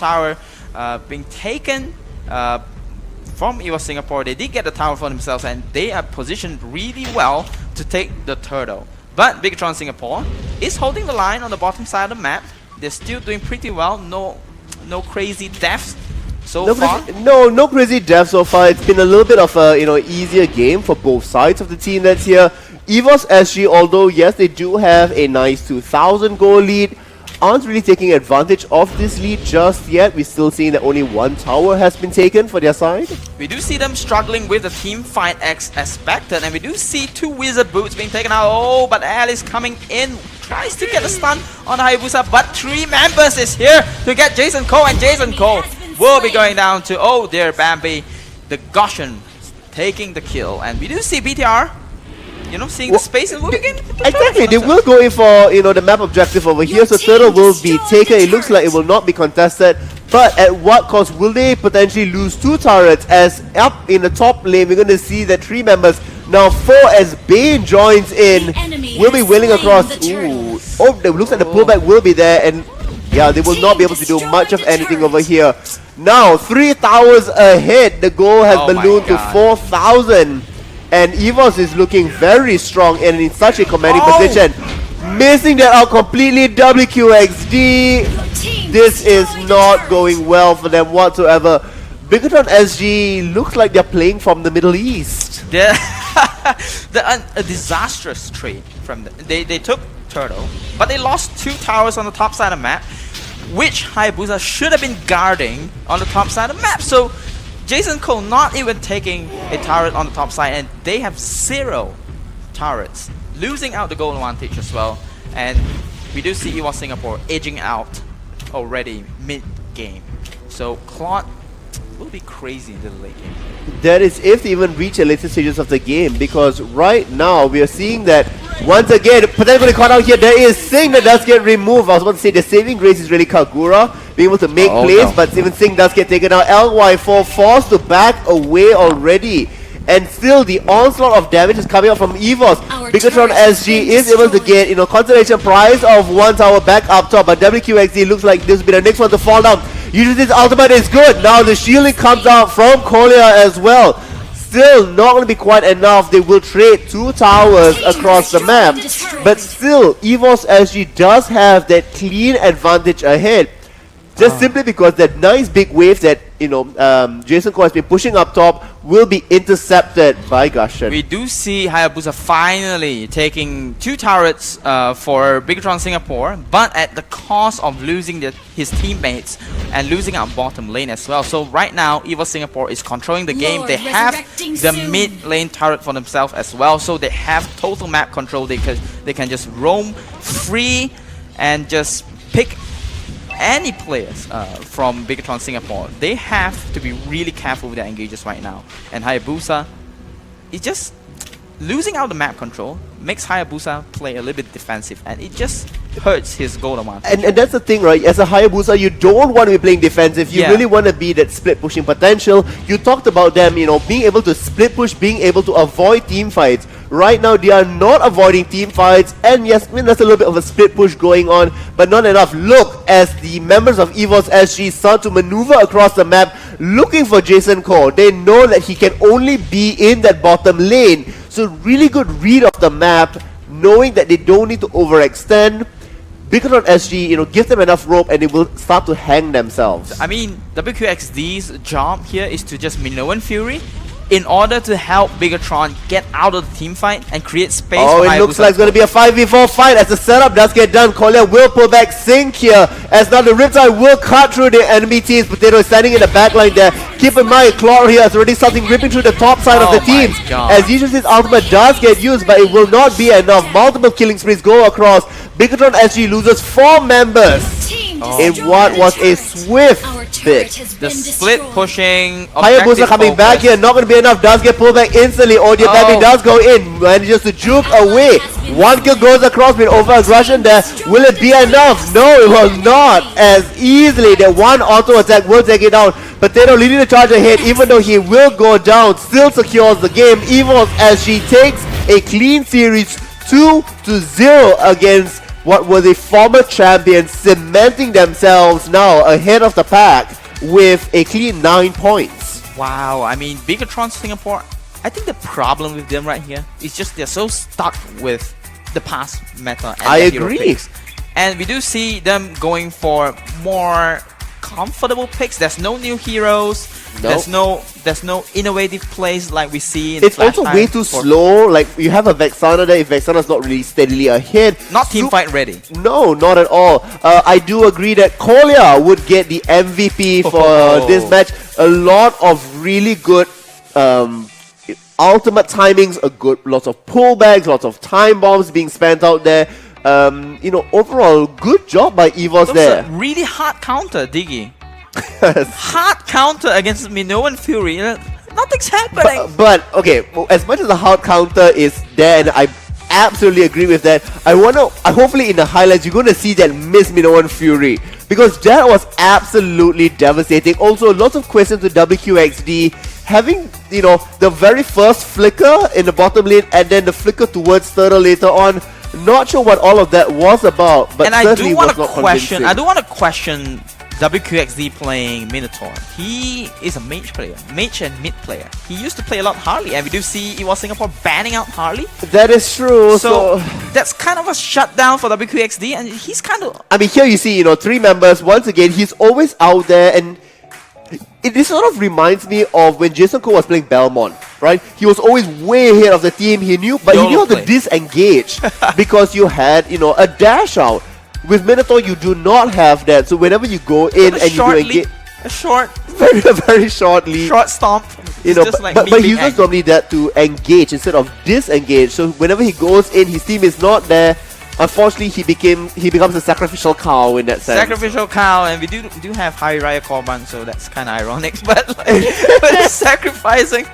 tower being taken from EVOS Singapore. They did get the tower for themselves and they are positioned really well to take the turtle. But Bigatron Singapore is holding the line on the bottom side of the map. They're still doing pretty well. No crazy deaths so far. No crazy death so far. It's been a little bit of a easier game for both sides of the team that's here. EVOS SG, although yes, they do have a nice 2,000 goal lead, aren't really taking advantage of this lead just yet. We're still seeing that only one tower has been taken for their side. We do see them struggling with the team fight as expected, and we do see 2 wizard boots being taken out. Oh, but Alice coming in, tries to get a stun on Hayabusa, but 3 members is here to get Jason Cole, and Jason Cole will be going down to, oh dear, Bambi, the Goshen taking the kill. And we do see BTR, seeing the space and moving in. Exactly, they will go in for the map objective over here, so Turtle will be taken. It looks like it will not be contested, but at what cost will they potentially lose 2 turrets? As up in the top lane, we're going to see that 3 members, now 4 as Bane joins in, will be wheeling across. Ooh, oh, it looks like the pullback will be there, and yeah, they will not be able to do much of anything over here. Now 3 towers ahead, the goal has ballooned to 4,000. And EVOS is looking very strong and in such a commanding position. Missing that out completely, WQXD. This is not going well for them whatsoever. Bigatron SG looks like they're playing from the Middle East. They're a disastrous trade from they took Turtle, but they lost 2 towers on the top side of the map, which Hayabusa should have been guarding on the top side of the map. So Jason Cole not even taking a turret on the top side, and they have 0 turrets, losing out the goal advantage as well. And we do see EVOS Singapore edging out already mid-game. So Claude will be crazy in the late game. That is if they even reach the later stages of the game, because right now we are seeing that once again, potentially caught out here, there is Singh that does get removed. I was about to say the saving grace is really Kagura being able to make plays, but even Singh does get taken out. LY4 forced to back away already. And still the onslaught of damage is coming up from EVOS. Bigatron SG is able to get consolation prize of 1 tower back up top, but WQXD looks like this will be the next one to fall down. Usually this ultimate is good. Now the shielding comes out from Kolia as well. Still not going to be quite enough. They will trade 2 towers across the map, but still EVOS SG does have that clean advantage ahead. Just simply because that nice big wave that Jason Cole has been pushing up top will be intercepted by Gushen. We do see Hayabusa finally taking 2 turrets for Bigatron Singapore, but at the cost of losing his teammates and losing out bottom lane as well. So right now, EVOS Singapore is controlling the game. They have the mid lane turret for themselves as well, so they have total map control. They can just roam free and just pick any players from Bigatron Singapore. They have to be really careful with their engages right now. And Hayabusa is just losing out the map control, makes Hayabusa play a little bit defensive, and it just hurts his goal advantage. And that's the thing, right? As a Hayabusa, you don't want to be playing defensive. You really want to be that split pushing potential. You talked about them, being able to split push, being able to avoid team fights. Right now, they are not avoiding team fights, and yes, there's a little bit of a split push going on, but not enough. Look, as the members of EVOS SG start to maneuver across the map, looking for Jason Cole. They know that he can only be in that bottom lane. So really good read of the map, knowing that they don't need to overextend. Bigatron SG, give them enough rope and they will start to hang themselves. I mean, WQXD's job here is to just Minoan Fury in order to help Bigatron get out of the team fight and create space Oh, for it looks Hayabusa. like it's going to be a 5v4 fight as the setup does get done. Kolya will pull back Sync here as now the Riptide will cut through the enemy teams. Potato is standing in the back line there. Keep in mind, Claw here is already something ripping through the top side of the teams. As Yushi's ultimate does get used, but it will not be enough. Multiple killing sprees go across. Bigatron SG loses 4 members in what was a swift pick. The split pushing. Hayabusa coming back here, not going to be enough, does get pulled back instantly. Audio Baby does go in, manages to juke away. 1 kill goes across with over aggression there. Will it be enough? No, it will not as easily. The 1 auto attack will take it down. Potato leading the charge ahead, even though he will go down, still secures the game. EVOS as she takes a clean series 2-0 against what were the former champions, cementing themselves now ahead of the pack with a clean 9 points. Wow, I mean, Bigatron Singapore, I think the problem with them right here is just they're so stuck with the past meta and I their hero agree. picks. And we do see them going for more comfortable picks. There's no new heroes. Nope. There's no innovative plays like we see in It's Flash also Time way too slow. Like, you have a Vexana there. If Vexana's not really steadily ahead, Not team fight ready. no, not at all. I do agree that Kolya would get the MVP for this match. A lot of really good ultimate timings, lots of pullbacks, lots of time bombs being spent out there. You know, overall, good job by EVOS That was there. a really hard counter, Diggy. Hard counter against Minoan Fury. Nothing's happening. But okay, well, as much as the hard counter is there, and I absolutely agree with that, hopefully in the highlights you're going to see that Miss Minoan Fury, because that was absolutely devastating. Also, lots of questions with WQXD having, you know, the very first flicker in the bottom lane and then the flicker towards Turtle later on. Not sure what all of that was about, but And I certainly do want was to not question. convincing. I do want to question WQXD playing Minotaur. He is a mage player, mage and mid player. He used to play a lot Harley, and we do see EVOS Singapore banning out Harley. That is true. So that's kind of a shutdown for WQXD, and he's kind of. I mean, here you see, you know, 3 members. Once again, he's always out there, and this sort of reminds me of when Jason Cole was playing Belmont, right? He was always way ahead of the team. He knew, but he knew how to disengage because you had, you know, a dash out. With Minotaur, you do not have that. So whenever you go in and you do engage, a short, very short lead, short stomp. you know, just like but me he being uses angry. normally that to engage instead of disengage. So whenever he goes in, his team is not there. Unfortunately, he becomes a sacrificial cow in that sense. Sacrificial cow, and we do have Hari Raya Korban, so that's kind of ironic. But like, sacrificing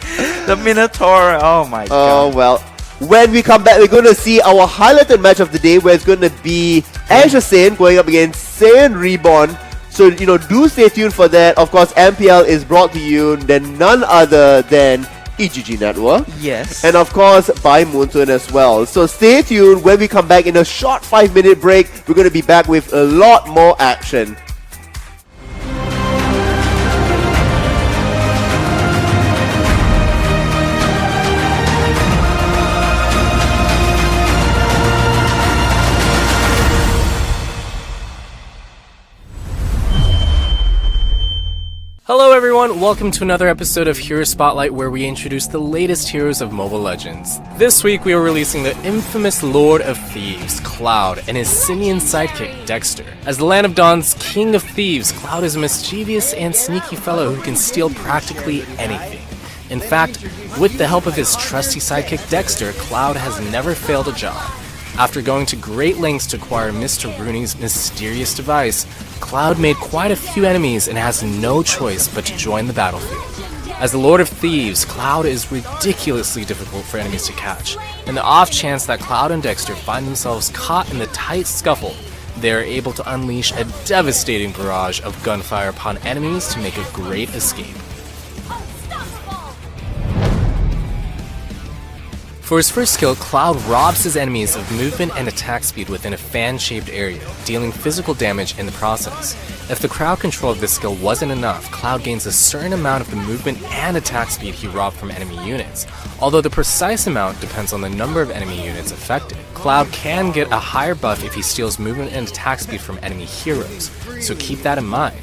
the Minotaur, oh my god. Oh well. When we come back, we're going to see our highlighted match of the day, where it's going to be Airasia Saiyan going up against Saiyan Reborn. So, you know, do stay tuned for that. Of course, MPL is brought to you then none other than EGG Network. Yes. And of course, by Moonstone as well. So stay tuned. When we come back in a short 5-minute break, we're going to be back with a lot more action. Hello everyone, welcome to another episode of Hero Spotlight where we introduce the latest heroes of Mobile Legends. This week we are releasing the infamous Lord of Thieves, Cloud, and his simian sidekick, Dexter. As the Land of Dawn's King of Thieves, Cloud is a mischievous and sneaky fellow who can steal practically anything. In fact, with the help of his trusty sidekick Dexter, Cloud has never failed a job. After going to great lengths to acquire Mr. Rooney's mysterious device, Cloud made quite a few enemies and has no choice but to join the battlefield. As the Lord of Thieves, Cloud is ridiculously difficult for enemies to catch. In the off chance that Cloud and Dexter find themselves caught in the tight scuffle, they are able to unleash a devastating barrage of gunfire upon enemies to make a great escape. For his first skill, Cloud robs his enemies of movement and attack speed within a fan-shaped area, dealing physical damage in the process. If the crowd control of this skill wasn't enough, Cloud gains a certain amount of the movement and attack speed he robbed from enemy units, although the precise amount depends on the number of enemy units affected. Cloud can get a higher buff if he steals movement and attack speed from enemy heroes, so keep that in mind.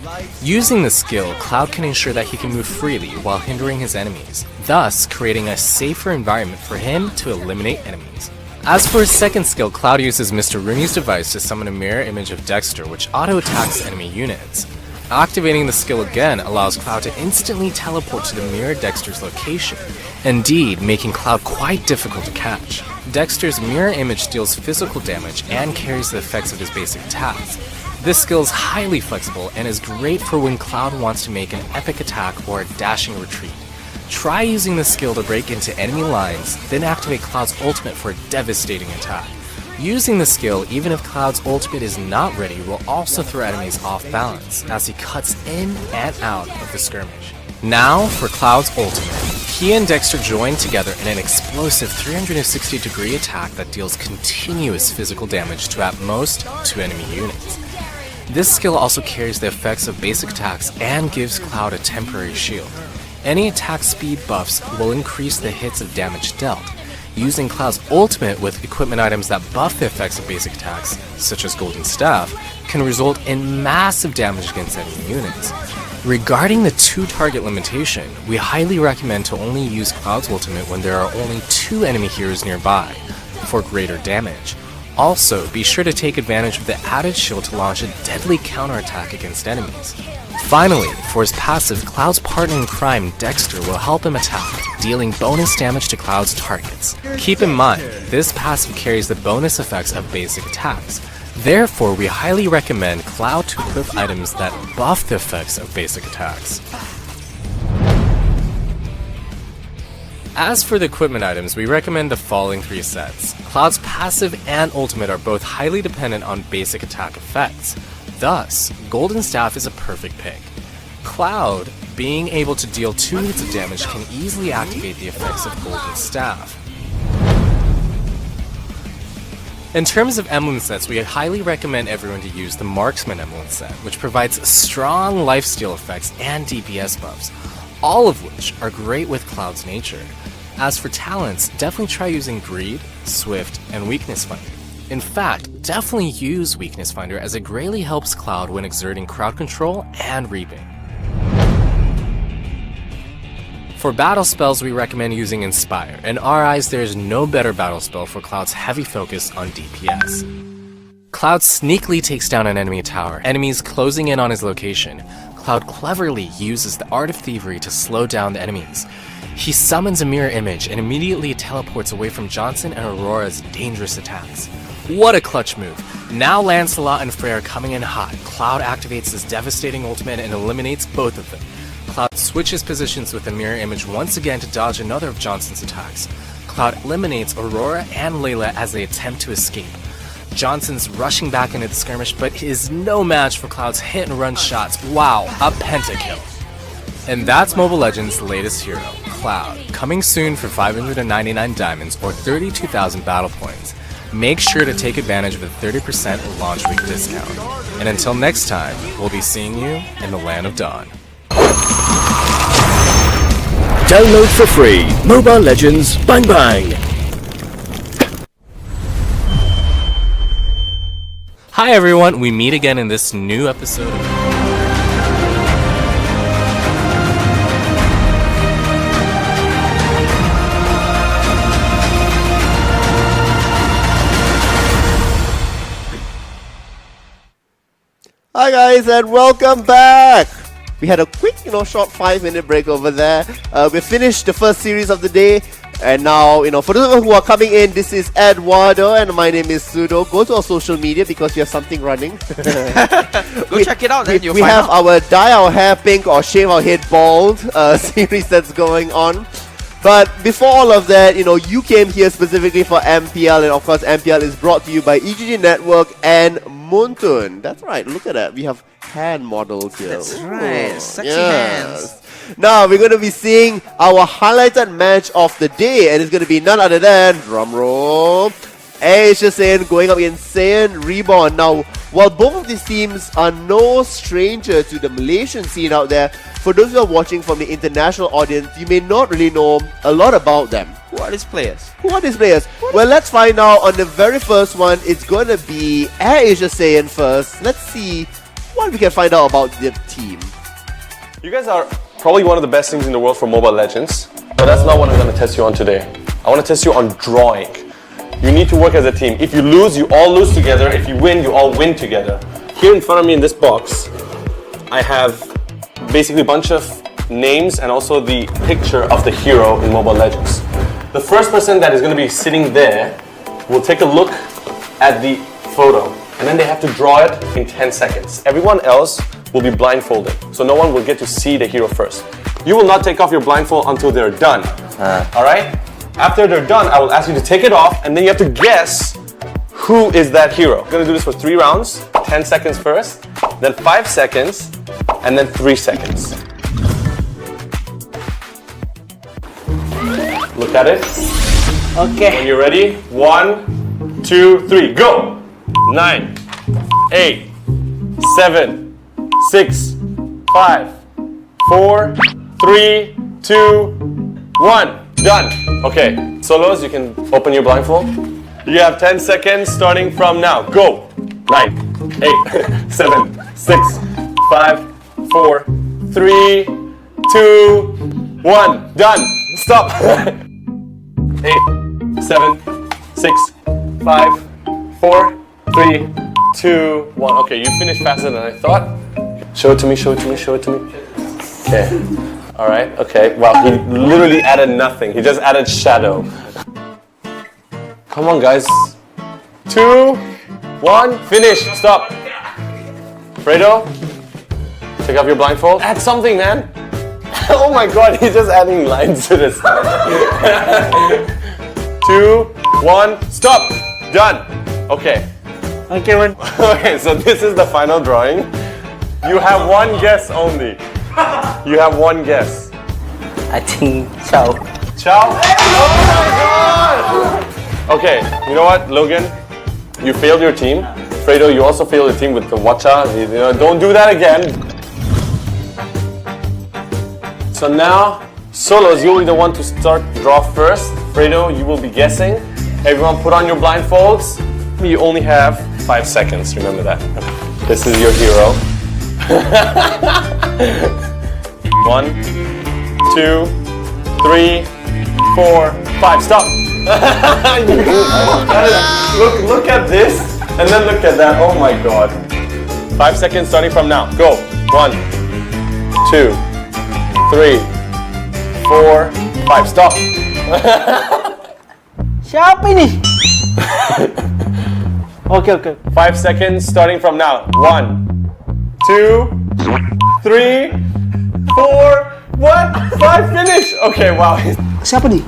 Using this skill, Cloud can ensure that he can move freely while hindering his enemies. thus creating a safer environment for him to eliminate enemies. As for his second skill, Cloud uses Mr. Rooney's device to summon a mirror image of Dexter, which auto-attacks enemy units. Activating the skill again allows Cloud to instantly teleport to the mirror Dexter's location, indeed making Cloud quite difficult to catch. Dexter's mirror image deals physical damage and carries the effects of his basic attacks. This skill is highly flexible and is great for when Cloud wants to make an epic attack or a dashing retreat. Try using this skill to break into enemy lines, then activate Cloud's ultimate for a devastating attack. Using the skill, even if Cloud's ultimate is not ready, will also throw enemies off balance, as he cuts in and out of the skirmish. Now for Cloud's ultimate. He and Dexter join together in an explosive 360-degree attack that deals continuous physical damage to at most 2 enemy units. This skill also carries the effects of basic attacks and gives Cloud a temporary shield. Any attack speed buffs will increase the hits of damage dealt. Using Cloud's ultimate with equipment items that buff the effects of basic attacks, such as Golden Staff, can result in massive damage against enemy units. Regarding the 2-target limitation, we highly recommend to only use Cloud's ultimate when there are only 2 enemy heroes nearby, for greater damage. Also, be sure to take advantage of the added shield to launch a deadly counterattack against enemies. Finally, for his passive, Cloud's partner in crime, Dexter, will help him attack, dealing bonus damage to Cloud's targets. Keep in mind, this passive carries the bonus effects of basic attacks. Therefore, we highly recommend Cloud to equip items that buff the effects of basic attacks. As for the equipment items, we recommend the following 3 sets. Cloud's passive and ultimate are both highly dependent on basic attack effects. Thus, Golden Staff is a perfect pick. Cloud, being able to deal 2 hits of damage, can easily activate the effects of Golden Staff. In terms of emblem sets, we highly recommend everyone to use the Marksman emblem set, which provides strong lifesteal effects and DPS buffs, all of which are great with Cloud's nature. As for talents, definitely try using Greed, Swift, and Weakness Finder. In fact, definitely use Weakness Finder as it greatly helps Cloud when exerting crowd control and reaping. For battle spells, we recommend using Inspire. In our eyes, there is no better battle spell for Cloud's heavy focus on DPS. Cloud sneakily takes down an enemy tower, enemies closing in on his location. Cloud cleverly uses the Art of Thievery to slow down the enemies. He summons a mirror image and immediately teleports away from Johnson and Aurora's dangerous attacks. What a clutch move. Now Lancelot and Freyr coming in hot. Cloud activates his devastating ultimate and eliminates both of them. Cloud switches positions with the mirror image once again to dodge another of Johnson's attacks. Cloud eliminates Aurora and Layla as they attempt to escape. Johnson's rushing back into the skirmish, but is no match for Cloud's hit and run shots. Wow, a pentakill. And that's Mobile Legends' latest hero, Cloud, coming soon for 599 diamonds or 32,000 battle points. Make sure to take advantage of the 30% launch week discount. And until next time, we'll be seeing you in the Land of Dawn. Download for free Mobile Legends Bang Bang. Hi everyone, we meet again in this new episode of Hi guys, and welcome back! We had a quick, short 5-minute break over there. We finished the first series of the day, and now, for those of you who are coming in, this is Eduardo, and my name is Sudo. Go to our social media because we have something running. Go check it out, then you'll we find have out. our dye our hair pink or shave our head bald series that's going on. But before all of that, you came here specifically for MPL, and of course MPL is brought to you by EGG Network and Muntun. That's right, look at that. We have hand models here. That's right, Ooh, sexy hands. Now we're going to be seeing our highlighted match of the day, and it's going to be none other than, drumroll, Airasia Saiyan going up against Saiyan Reborn. Now, while both of these teams are no stranger to the Malaysian scene out there, for those who are watching from the international audience, you may not really know a lot about them. Who are these players? Well, let's find out on the very first one. It's going to be Airasia Saiyan first. Let's see what we can find out about the team. You guys are probably one of the best things in the world for Mobile Legends. But that's not what I'm going to test you on today. I want to test you on drawing. You need to work as a team. If you lose, you all lose together. If you win, you all win together. Here in front of me in this box, I have basically a bunch of names and also the picture of the hero in Mobile Legends. The first person that is going to be sitting there will take a look at the photo and then they have to draw it in 10 seconds. Everyone else will be blindfolded, so no one will get to see the hero first. You will not take off your blindfold until they're done. Alright? After they're done, I will ask you to take it off and then you have to guess who is that hero. We're going to do this for 3 rounds, 10 seconds first, then 5 seconds, and then 3 seconds. Look at it. Okay. When you're ready, 1, 2, 3, go! 9, 8, 7, 6, 5, 4, 3, 2, 1. Done. Okay, solos, you can open your blindfold. You have 10 seconds starting from now. Go! 9, 8, 7, 6, 5, 4, 3, 2, 1. Done. Stop. 8, 7, 6, 5, 4, 3, 2, 1. Okay, you finished faster than I thought. Show it to me, show it to me, show it to me. Okay. Alright, okay. Wow, he literally added nothing. He just added shadow. Come on, guys. 2, 1, finish. Stop. Fredo, take off your blindfold. Add something, man. Oh my god, he's just adding lines to this. 2, 1, stop. Done. Okay. Okay, so this is the final drawing. You have one guess only. You have one guess. I think Chow. Chow? Oh my god! Okay, you know what, Logan? You failed your team. Fredo, you also failed your team with the Watcha. You know, don't do that again. So now, solos, you'll be the one to start draw first. Fredo, you will be guessing. Everyone put on your blindfolds. You only have 5 seconds, remember that. This is your hero. 1, 2, 3, 4, 5. Stop. Look at this and then look at that. Oh my god. 5 seconds starting from now. Go. 1, 2, 3, 4, 5. Stop. Siapa ini? Okay. 5 seconds starting from now. 1, 2, 3, 4, 1, 5. Finish. Okay, wow. Siapa nih?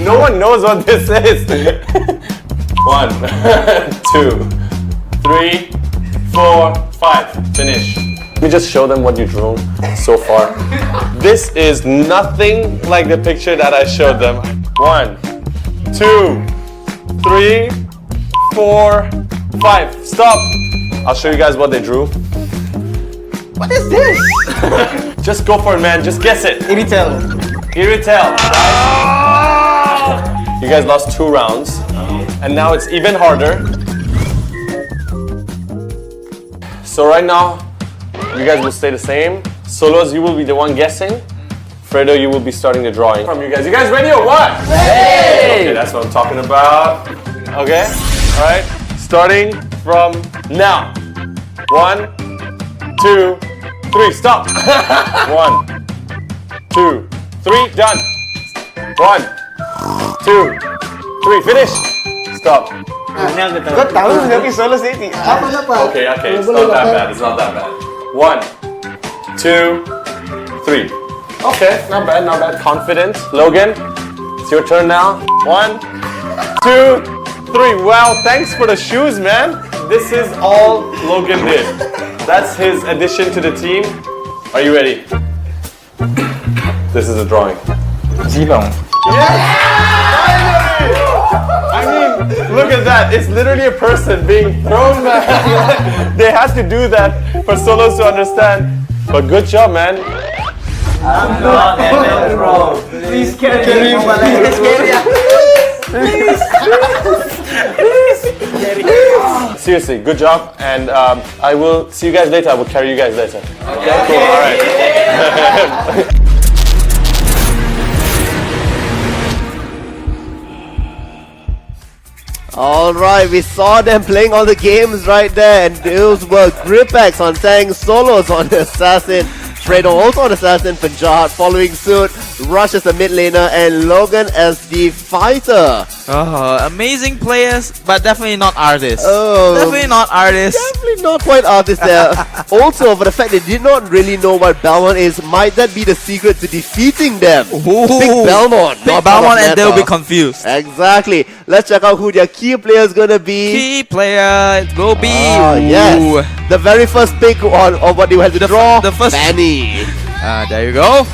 No one knows what this is. 1, 2, 3, 4, 5. Finish. Let me just show them what you drew so far. This is nothing like the picture that I showed them. 1, 2, 3, 4, 5. Stop. I'll show you guys what they drew. What is this? Just go for it, man. Just guess it. Iritel. Iritel. You guys lost 2 rounds, and now it's even harder. So right now, you guys will stay the same. Solos, you will be the one guessing. Fredo, you will be starting the drawing from you guys. You guys ready or what? Hey! Okay, that's what I'm talking about. Okay, all right. Starting from now. 1, 2, 3. Stop. 1, 2, 3. Done. 1, 2, 3. Finish. Stop. Kau tahu tapi solo sih. Apa? Okay, it's not that bad. It's not that bad. 1, 2, 3. Okay, not bad, not bad. Confident. Logan, it's your turn now. 1, 2, 3. Wow, thanks for the shoes, man. This is all Logan did. That's his addition to the team. Are you ready? This is a drawing. Zilong. I mean, look at that. It's literally a person being thrown back. They had to do that for solos to understand. But good job, man. I'm not ML Pro. Please carry me. Please. Seriously, good job. And I will see you guys later. I will carry you guys later. Okay, cool. All right. Alright, we saw them playing all the games right there, and those were Gripex on Sang, Solos on the Assassin, Fredo also on Assassin, Panjat following suit, Rush as the mid laner, and Logan as the fighter. Amazing players, but definitely not artists. Oh, Definitely not artists. definitely not quite artists there. Also, for the fact they did not really know what Belmont is, might that be the secret to defeating them? Big Belmont, Big not Belmont, part of and they'll be meta. confused. Exactly. Let's check out who their key player is gonna be. Key player will be. Yes, the very first pick on what they had to draw. the first- Fanny. There you go.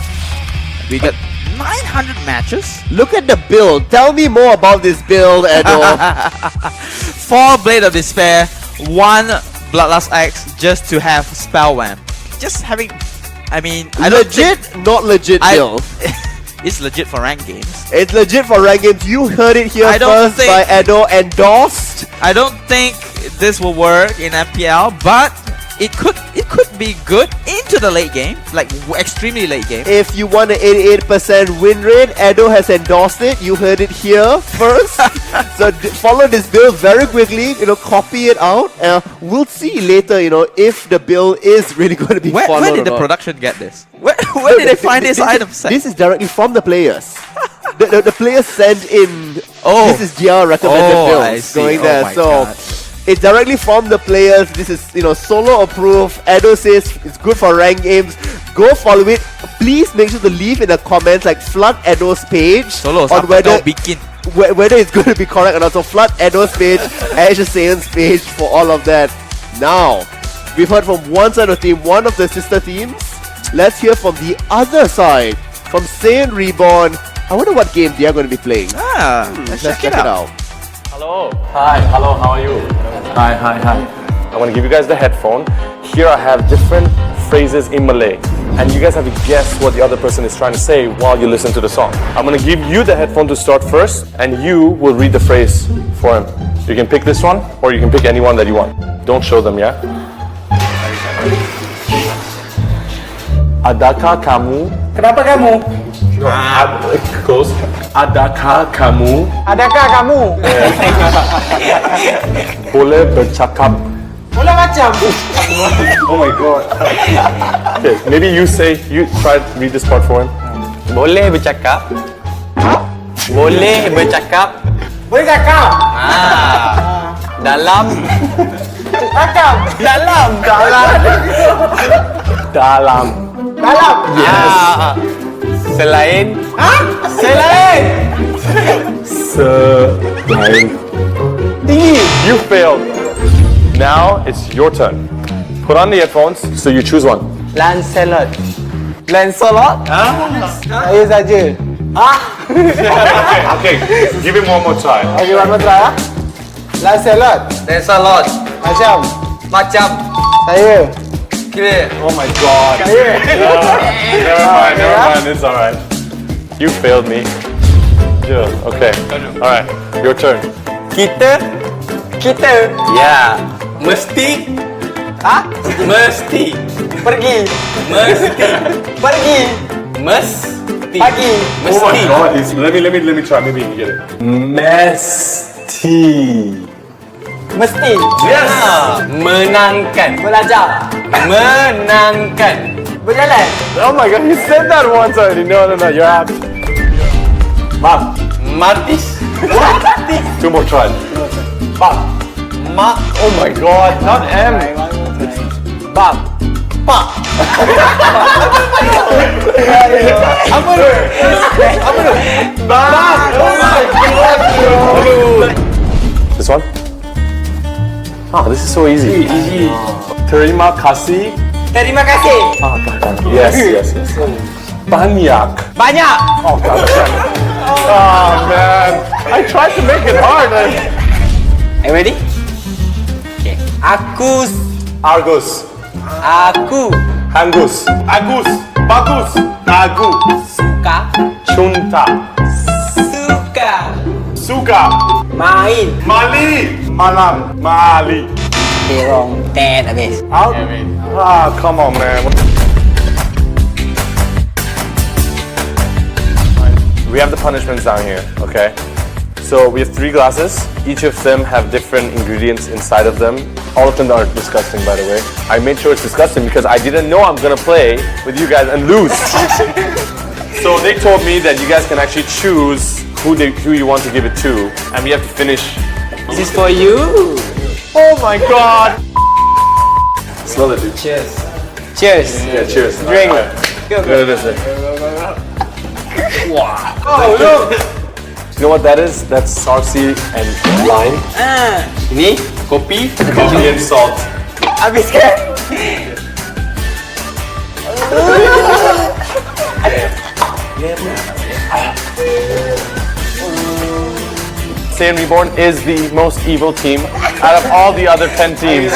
We got 900 matches. Look at the build. Tell me more about this build, Edo. 4 Blade of Despair, 1 Bloodlust Axe just to have Spell Wham. Just having, I mean, I don't Legit, think- not legit build. It's legit for rank games. It's legit for rank games. You heard it here I don't first think- by Edo, endorsed. I don't think this will work in FPL, but it could be good into the late game, like extremely late game. If you want an 88% win rate, Edo has endorsed it. You heard it here first. So follow this build very quickly. Copy it out. We'll see later. If the build is really going to be Where followed did or the not. production get this? Where did they find this item set? This is directly from the players. the players sent in. Oh. This is their recommended I builds see. going Oh there. my So. God. It's directly from the players. This is, solo approved. Edo says it's good for rank games. Go follow it. Please make sure to leave in the comments, like flood Edo's page Solos on whether bikin. whether it's going to be correct or not. So flood Edo's page, Airasia Saiyan's page for all of that. Now, we've heard from one side of the team, one of the sister teams. Let's hear from the other side, from Saiyan Reborn. I wonder what game they are going to be playing. Let's Let's check it out. Hello. Hi. Hello. How are you? Hi. I want to give you guys the headphone. Here I have different phrases in Malay, and you guys have to guess what the other person is trying to say while you listen to the song. I'm going to give you the headphone to start first, and you will read the phrase for him. You can pick this one, or you can pick any one that you want. Don't show them, yeah? Adakah kamu? Kenapa kamu? Close. Adakah kamu Adakah kamu? boleh bercakap? Bola macam. Oh my god. Okay, maybe you try to read this part for him. Boleh bercakap. Boleh bercakap. Boleh cakap. Dalam. Cakap. Dalam. Dalam. Dalam. Selain. Selain. Selain. You failed. Now it's your turn. Put on the headphones, so you choose one. Lancelot. Lancelot? Saya saja. Okay, give him one more try. Okay, one more try. Lancelot. Lancelot. Macam. Saya. Saya. Clear. Oh my god. Never mind, it's alright. You failed me. Yeah, okay. Alright, your turn. Kita. Ya. Mesti. Mesti. Pergi. Mesti. Pergi. Mesti. Pagi. Oh my god, let me try, maybe you can get it. Mesti. Mesti. Yes. Menangkan. Belajar. Menangkan. Berjalan. Oh my god, you said that once already. No, you're out. Martis. Two more tries. Oh my god, not M. Bang. Pak. Apa tu? Bang! Oh my god! This one? Oh, this is so easy. Terima kasih. Terima kasih. Yes. Banyak. Banyak. Oh god damn it. Oh man. I tried to make it hard. Are you ready? Okay. Aku. Argus. Aku. Hangus. Agus. Bagus. Nagu. Suka. Chunta. Suka. Main. Mali. Malam. Mali. Okay, wrong. Ten habis. Out? Ah, come on, man. we have the punishments down here, okay? So we have 3 glasses. Each of them have different ingredients inside of them. All of them are disgusting, by the way. I made sure it's disgusting because I didn't know I'm gonna play with you guys and lose. So they told me that you guys can actually choose who you want to give it to, and we have to finish. This is for you. Oh my god! Smell it, dude. Cheers. Cheers. Yeah, cheers. Drink. Look at this. Wow. Oh, look! You know what that is? That's Sarsi and lime. Ini kopi. Coffee and salt. Habis kan? Saiyan Reborn is the most evil team out of all the other 10 teams.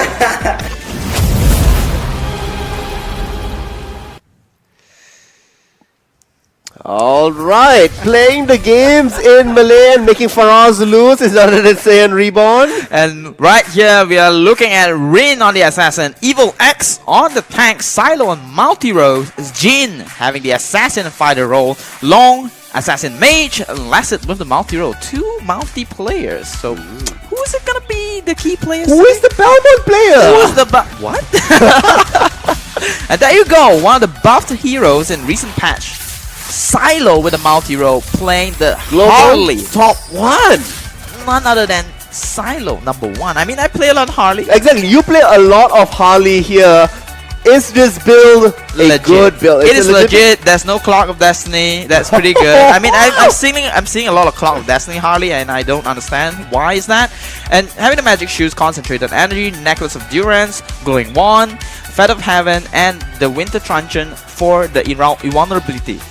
Alright, playing the games in Malay and making Faraz lose is other than Saiyan Reborn. And right here, we are looking at Rin on the assassin, Evil X on the tank, Silo on multi-role, is Jin having the assassin fighter role, Long, assassin mage, Lasset with the multi-role, 2 multiplayers. So who is it gonna be the key player? Who is the Belmont player? Who is the what? And there you go, one of the buffed heroes in recent patch. Silo with a multi-role playing the Harley. Top 1. None other than Silo, number 1. I mean, I play a lot of Harley. Exactly, you play a lot of Harley here. Is this build a good build? It is legit. There's no Clock of Destiny. That's pretty good. I mean, I'm seeing a lot of Clock of Destiny Harley, and I don't understand why is that. And having the magic shoes, concentrated energy, necklace of durance, glowing wand, Feather of Heaven, and the Winter Truncheon for the invulnerability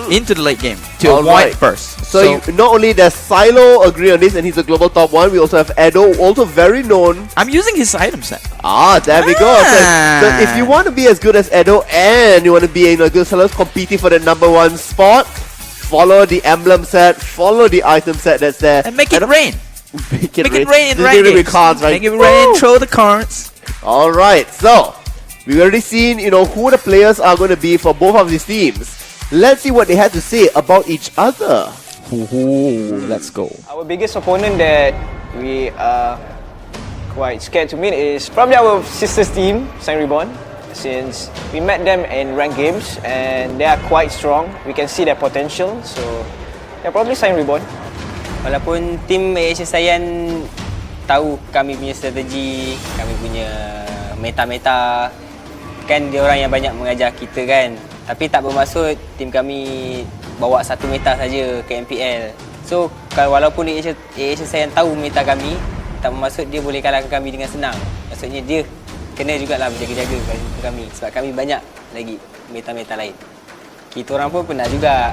into the late game to avoid burst. So not only does Silo agree on this, and he's a global top 1, we also have Edo, also very known. I'm using his item set. Ah, there we go. So if you want to be as good as Edo and you want to be a good seller competing for the number 1 spot, follow the emblem set, follow the item set that's there. And make it rain. Make it rain in rank games. Cards, right? Make it rain, throw the cards. Alright, so we've already seen, who the players are going to be for both of these teams. Let's see what they had to say about each other. Let's go. Our biggest opponent that we are quite scared to meet is probably our sisters team, Saiyan Reborn, since we met them in ranked games and they are quite strong. We can see their potential, so they're probably Saiyan Reborn. Walaupun tim Airasia Saiyan tahu kami punya strategi, kami punya meta-meta, kan dia orang yang banyak mengajar kita kan. Tapi tak bermaksud tim kami bawa satu meta saja ke MPL. So walaupun Airasia Saiyan tahu meta kami, tak bermaksud dia boleh kalahkan kami dengan senang. Maksudnya dia kena jugalah berjaga-jaga kami sebab kami banyak lagi meta-meta lain. Kita orang pun pernah juga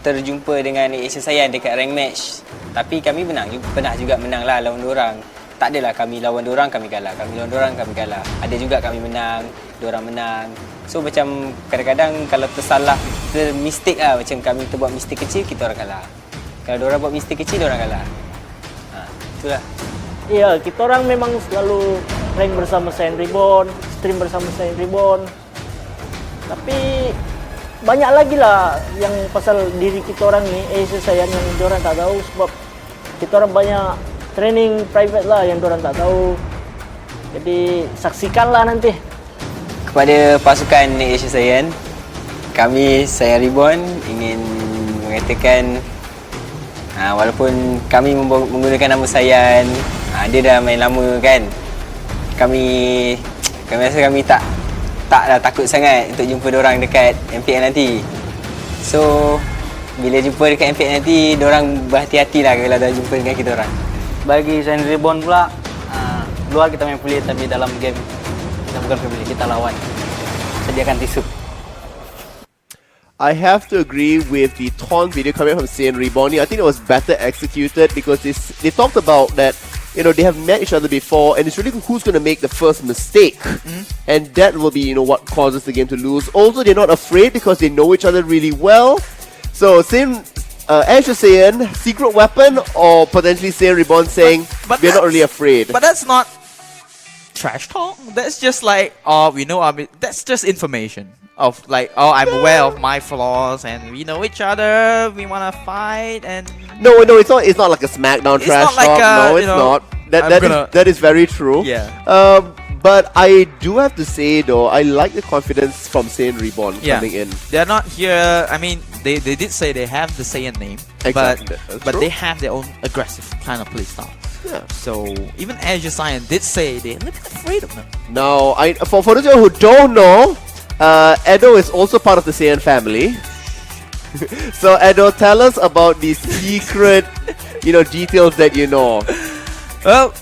terjumpa dengan Airasia Saiyan dekat rank match. Tapi kami pernah juga menang lah lawan diorang. Tak adalah kami lawan diorang kami kalah, kami lawan diorang kami kalah. Ada juga kami menang, diorang menang. So macam kadang-kadang kalau tersalah, mistake lah, macam kami terbuat mistake kecil, kita orang kalah. Kalau diorang buat mistake kecil, diorang kalah. Itulah. Iya, kita orang memang selalu rank bersama Saiyan Reborn, stream bersama Saiyan Reborn. Tapi banyak lagi lah yang pasal diri kita orang ni, Airasia Saiyan yang diorang tak tahu sebab kita orang banyak training private lah yang diorang tak tahu. Jadi saksikanlah nanti. Kepada pasukan Airasia Saiyan, kami Saiyan Reborn ingin mengatakan walaupun kami menggunakan nama Saiyan, dia dah main lama kan. Kami rasa kami taklah takut sangat untuk jumpa diorang dekat MPL nanti. So bila jumpa dekat MPL nanti, diorang berhati-hatilah kalau dah jumpa dengan kita orang. Bagi Saiyan Reborn pula, luar kita main pelit tapi dalam game kita bukan pelit, kita lawan. Sediakan tisu. I have to agree with the taunt video coming from Saiyan Reborn. I think it was better executed because they talked about that, they have met each other before and it's really who's going to make the first mistake. And that will be, what causes the game to lose. Also, they're not afraid because they know each other really well. So, Airasia Saiyan, secret weapon, or potentially Saiyan Reborn saying, we're not really afraid. But that's not trash talk. That's just like, we know. I mean, that's just information of like, I'm aware of my flaws, and we know each other. We wanna fight, and No, it's not. It's not like a SmackDown It's trash not like talk. a, No, you it's know, not. I'm That is very true. Yeah. But I do have to say though, I like the confidence from Saiyan Reborn coming in. They're not here. I mean, they did say they have the Saiyan name, Exactly, that's but true. they have their own aggressive kind of playstyle. Yeah. So even Airasia Saiyan did say they're a little bit afraid of them. Now, for those of you who don't know, Edo is also part of the Saiyan family. So Edo, tell us about the secret, details that you know. Well,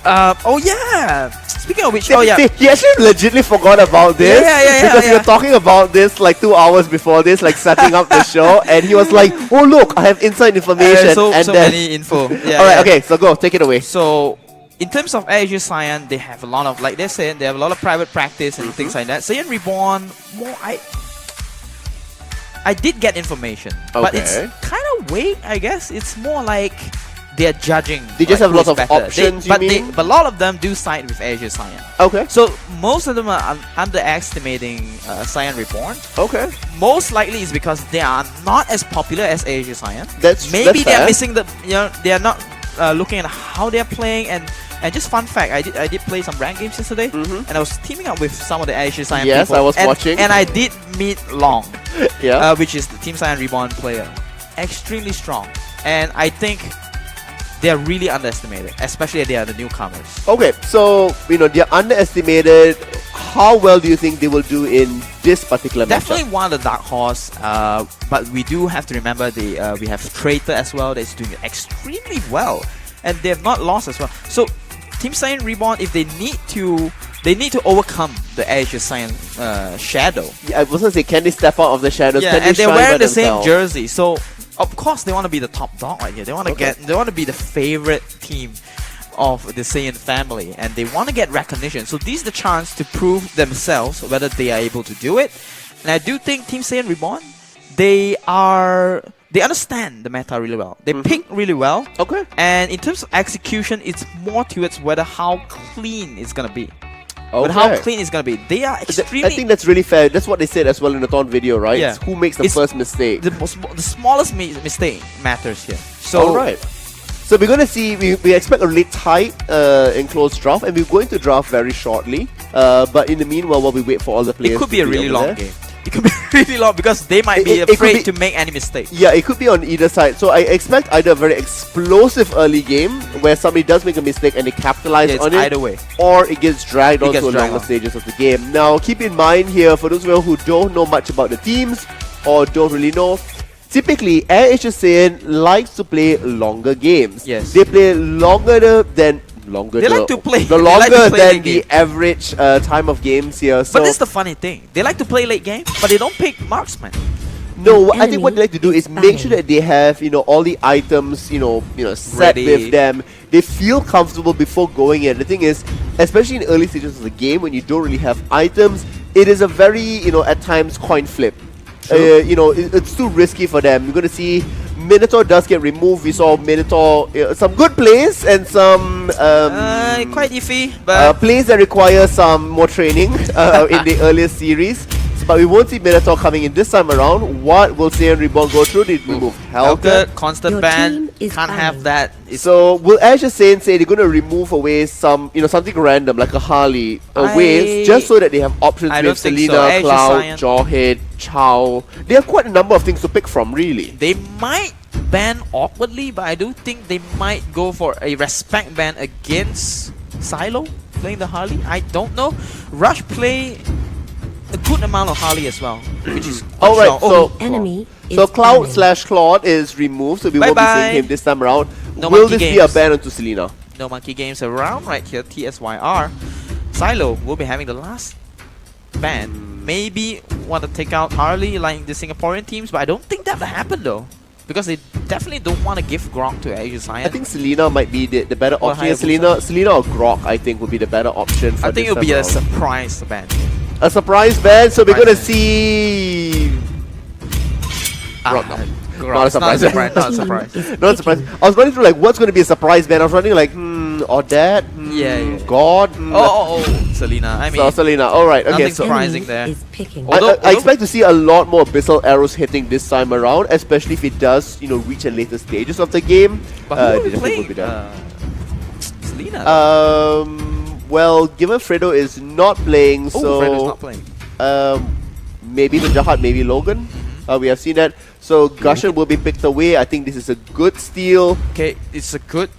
oh yeah. Speaking of which, See, he actually legitimately forgot about this. Yeah, because we were talking about this like 2 hours before this, like setting up the show, and he was like, "Oh look, I have inside information." so and then, many info. Yeah, all right, yeah. okay, so go, take it away. So, in terms of Airasia Saiyan, they have a lot of, like they're saying, they have a lot of private practice and things like that. Saiyan Reborn, I did get information, but it's kind of vague, I guess. It's more like they're judging. They just have who's lots of better. options, but you mean? but a lot of them do side with Airasia Saiyan. Okay. So most of them are underestimating Saiyan Reborn. Okay. Most likely is because they are not as popular as Airasia Saiyan. That's Maybe they're fair. missing the, they are not looking at how they're playing. And just fun fact, I did play some ranked games yesterday, and I was teaming up with some of the Airasia Saiyan Yes, people. I was watching. And I did meet Long, Yeah. which is the Team Saiyan Reborn player. Extremely strong. And I think they're really underestimated, especially if they are the newcomers. Okay, so they're underestimated. How well do you think they will do in this particular Definitely matchup? one of the dark horse, but we do have to remember we have Traitor as well that's doing extremely well, and they have not lost as well. So Team Saiyan Reborn, if they need to overcome the Airasia Saiyan shadow. Yeah, I was gonna say, can they step out of the shadows? Yeah, Can they and they're shine by wearing the same themselves? jersey, so of course they want to be the top dog right here. They want to they want to be the favorite team of the Saiyan family, and they want to get recognition. So this is the chance to prove themselves whether they are able to do it. And I do think Team Saiyan Reborn, they understand the meta really well. They pick really well. Okay. And in terms of execution, it's more towards whether how clean it's gonna be. Okay. But how clean it's gonna be. They are extremely. I think that's really fair. That's what they said as well in the Taunt video, right? Yeah. It's who makes the It's first mistake. the smallest mistake matters here. So Alright. So we're gonna see, we expect a really tight enclosed draft, and we're going to draft very shortly. But in the meanwhile, while we wait for all the players it could be to a really over long there. game. It could be really long because they might be It could afraid be- to make any mistake. Yeah, it could be on either side. So I expect either a very explosive early game where somebody does make a mistake and they capitalize Yeah, it's on it, either way. or it gets dragged It on gets to dragged longer on. stages of the game. Now, keep in mind here, for those of you who don't know much about the teams or don't really know, typically Airasia Saiyan likes to play longer games. Yes. They play longer than They like to play- the they like to longer play than late the game. average time of games here. So But that's the funny thing. They like to play late game, but they don't pick marksman. no, I think what they like to do is make sure that they have, all the items, set Ready. with them. They feel comfortable before going in. The thing is, especially in early stages of the game when you don't really have items, it is a very, at times coin flip. It's too risky for them. You're going to see Minotaur does get removed. We saw Minotaur, some good plays and some Quite iffy, but plays that require some more training in the earlier series. But we won't see Minotaur coming in this time around. What will Saiyan Reborn go through? They remove Helga. constant ban, can't have that. So will Airasia Saiyan say they're going to remove away some, something random like a Harley away, just so that they have options I with don't think so. Selena, Airasia Cloud, Saiyan- Jawhead, Chow. They have quite a number of things to pick from, really. They might ban awkwardly, but I do think they might go for a respect ban against Silo playing the Harley. I don't know. Rush play a good amount of Harley as well, which is quite Alright, strong. so Cloud / Claude is removed, so we won't be Bye-bye. seeing him this time around. No Will monkey this be a games. ban onto Selena? No monkey games around right here. TSYR. Silo will be having the last ban. Maybe want to take out Harley like the Singaporean teams, but I don't think that will happen though. Because they definitely don't want to give Gronk to Airasia Saiyan. I think Selena might be the better Or option. Hayabusa. Selena or Grok, I think, would be the better option for I think this it'll be time a around. surprise ban. A surprise ban, so we're Surprise gonna see. Grok, no. Grok. Not a surprise. Not a surprise. Not a surprise. I was running through like what's going to be a surprise ban. I was running like, Odette? Yeah. God? Selena. I mean, So Selena, alright, okay. nothing So surprising there. I expect to see a lot more Abyssal arrows hitting this time around, especially if it does, reach at later stages of the game. But who are we definitely will playing? be done. Selena. Well, given Fredo is not playing, so Fredo's not playing. maybe the Jahat, maybe Logan. We have seen that. So Gusher will be picked away. I think this is a good steal. Okay, it's a good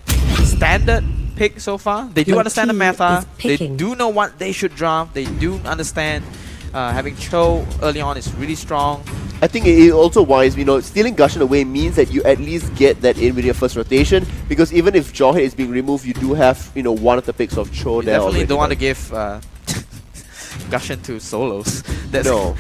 standard pick so far. They do understand the meta. They do know what they should draft. They do understand having Cho early on is really strong. I think it is also wise, stealing Gusher away means that you at least get that in with your first rotation, because even if Jawhead is being removed, you do have, one of the picks of Cho You there. definitely don't want to give Gushin to solos. No.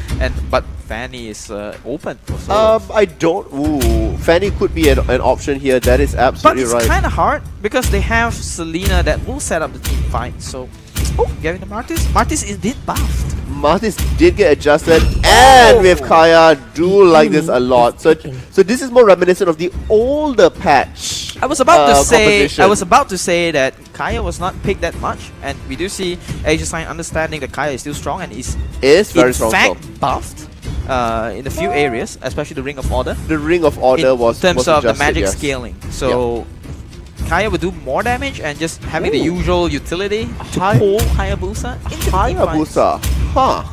But Fanny is open for solos. I don't. Ooh, Fanny could be an option here. That is But absolutely it's right. kind of hard because they have Selena that will set up the team fight. So, getting the Martis. Martis is indeed buffed. Martis did get adjusted, and with Kaya, do like this a lot. So this is more reminiscent of the older patch. I was about to say composition. that Kaya was not picked that much, and we do see Airasia Saiyan understanding that Kaya is still strong and is very in strong. fact buffed in a few areas, especially the Ring of Order. The Ring of Order was in terms of the adjusted, magic yes. scaling. So Kaya would do more damage and just having the usual utility to pull Hayabusa into the team fight. Hayabusa, huh?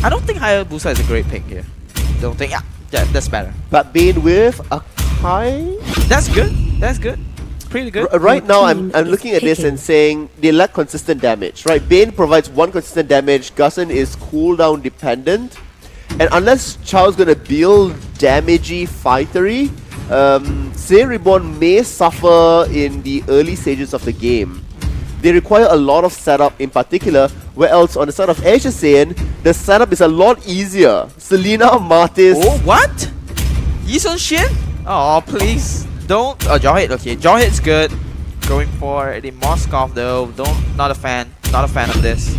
I don't think Hayabusa is a great pick here. Don't think. Yeah, that's better. But being with Akai, That's good. That's good. Pretty good. Right now, I'm looking at this and saying they lack consistent damage. Right, Bane provides one consistent damage. Gussin is cooldown dependent, and unless Chao's gonna build damagey fightery, Saiyan Reborn may suffer in the early stages of the game. They require a lot of setup in particular, where else on the side of Airasia Saiyan, the setup is a lot easier. Selena, Martis. Oh, what? Yisun Shin? Oh, please. Don't. Oh, Jawhead. Okay, Jawhead's good. Going for the Moskov though. Not a fan. Not a fan of this.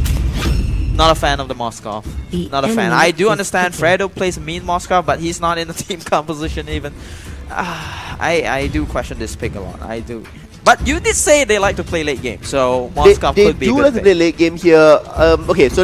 Not a fan of the Moskov. Not a fan. I do understand Fredo plays a mean Moskov, but he's not in the team composition even. I do question this pick a lot. I do. But you did say they like to play late game, so Moskov could be a They do good like to pick. play late game here. Okay, so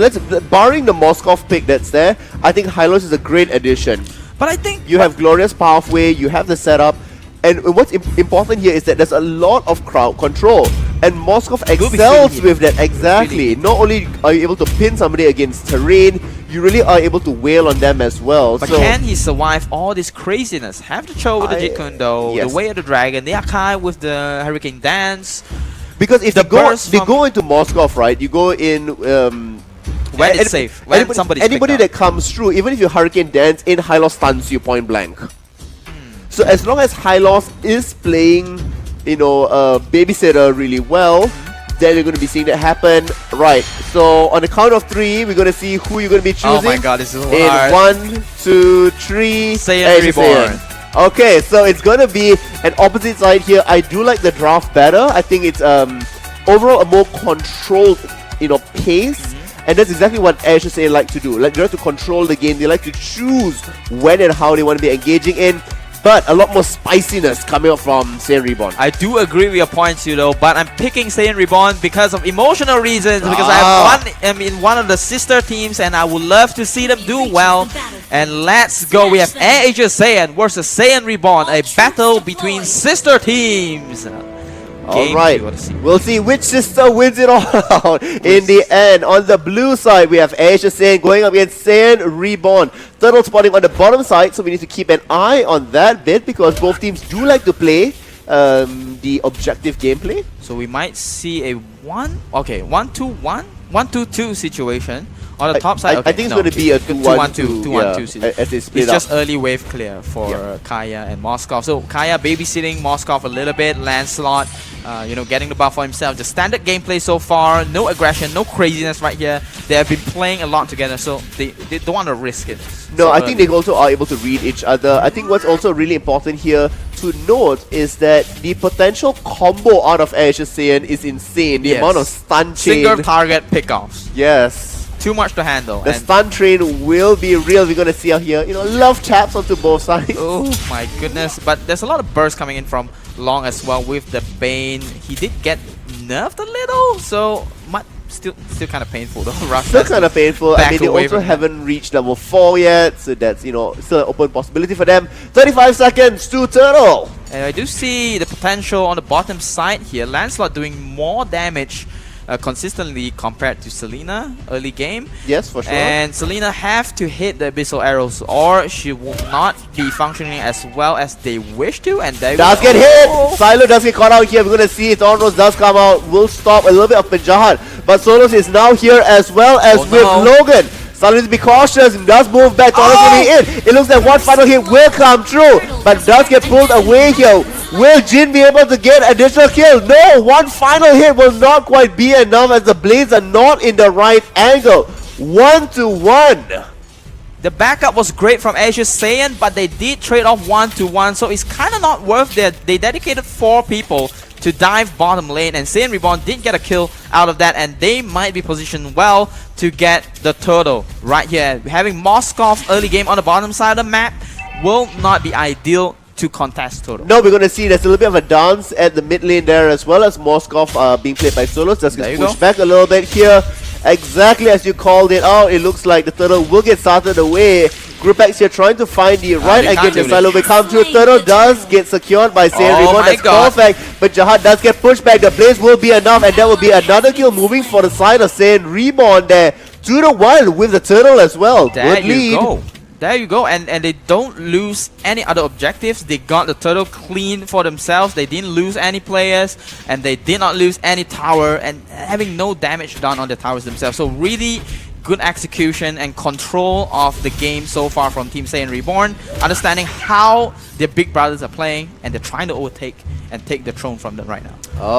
barring the Moskov pick that's there, I think Hylos is a great addition. But I think you have Glorious Pathway, you have the setup, and what's important here is that there's a lot of crowd control, and Moskov excels with that. Exactly. Not only are you able to pin somebody against terrain, you really are able to wail on them as well. But so can he survive all this craziness? Have the Cho with the Jeet Kune Do, yes. the Way of the Dragon, the Akai with the Hurricane Dance. because if the they go into Moskov, right, you go in when it's safe, when somebody's anybody that comes through, even if you Hurricane Dance in, Hylos stuns you point blank. So as long as Hylos is playing, babysitter really well, then you're going to be seeing that happen. Right, so on the count of 3, we're going to see who you're going to be choosing. Oh my god, this is in hard. 1, 2, 3, Saiyan Reborn. Okay, so it's going to be an opposite side here. I do like the draft better. I think it's overall a more controlled, pace. And that's exactly what Airasia Saiyan like to do. Like, they like to control the game. They like to choose when and how they want to be engaging in. But a lot more spiciness coming up from Saiyan Reborn. I do agree with your points, but I'm picking Saiyan Reborn because of emotional reasons. Because I'm in one of the sister teams, and I would love to see them do well. And let's go. We have Airasia Saiyan versus Saiyan Reborn, a battle between sister teams. Alright, we'll see which sister wins it all out in the end. On the blue side, we have Airasia Saiyan going up against Saiyan Reborn. Turtle spotting on the bottom side, so we need to keep an eye on that bit because both teams do like to play the objective gameplay. So we might see a 1-2-1, 1-2-2 situation. On the top side, I think it's going to be a 2-1-2. 2-1-2 as they split It's up. just early wave clear for Kaya and Moskov. So Kaya babysitting Moskov a little bit. Lancelot, getting the buff for himself. Just standard gameplay so far. No aggression, no craziness right here. They have been playing a lot together, so they don't want to risk it. No, I think they also are able to read each other. I think what's also really important here to note is that the potential combo out of Airasia Saiyan is insane. The amount of stun chain. Single target pickoffs. Yes. too much to handle. The And stun train will be real. We're gonna see out here, love taps onto both sides. oh my goodness, but there's a lot of bursts coming in from Long as well with the Bane. He did get nerfed a little, so still kind of painful though. Rush Still kind of painful. I mean, they away also from haven't reached level 4 yet, so that's, still an open possibility for them. 35 seconds to Turtle. And I do see the potential on the bottom side here. Lancelot doing more damage consistently compared to Selena early game. Yes, for sure. And Selena have to hit the abyssal arrows or she will not be functioning as well as they wish to. And they does get hit. Silo does get caught out here. We're gonna see Thornrose does come out. Will stop a little bit of Penjahat. But Solos is now here as well as with Logan. Silo needs to be cautious and does move back. Thornrose will be in. It looks like one final hit will come true, but does get pulled away here. Will Jin be able to get additional kill? No, one final hit will not quite be enough as the blades are not in the right angle. 1-1. The backup was great from Airasia Saiyan, but they did trade off 1-1, so it's kind of not worth it. They dedicated 4 people to dive bottom lane, and Saiyan Reborn did get a kill out of that, and they might be positioned well to get the turtle right here. Having Moskov early game on the bottom side of the map will not be ideal to contest turtle. No, we're going to see there's a little bit of a dance at the mid lane there as well as Moskov being played by Solos. Just gets pushed back a little bit here. Exactly as you called it out, it looks like the turtle will get started away. Group X here trying to find the right against the Silo. We come through. Turtle does get secured by Saiyan Reborn. That's perfect. But Jahad does get pushed back. The blaze will be enough, and that will be another kill moving for the side of Saiyan Reborn there. 2-1 with the turtle as well. Good lead. There you go, and they don't lose any other objectives. They got the turtle clean for themselves. They didn't lose any players, and they did not lose any tower, and having no damage done on the towers themselves. So really good execution and control of the game so far from Team Saiyan Reborn, understanding how their big brothers are playing, and they're trying to overtake and take the throne from them right now.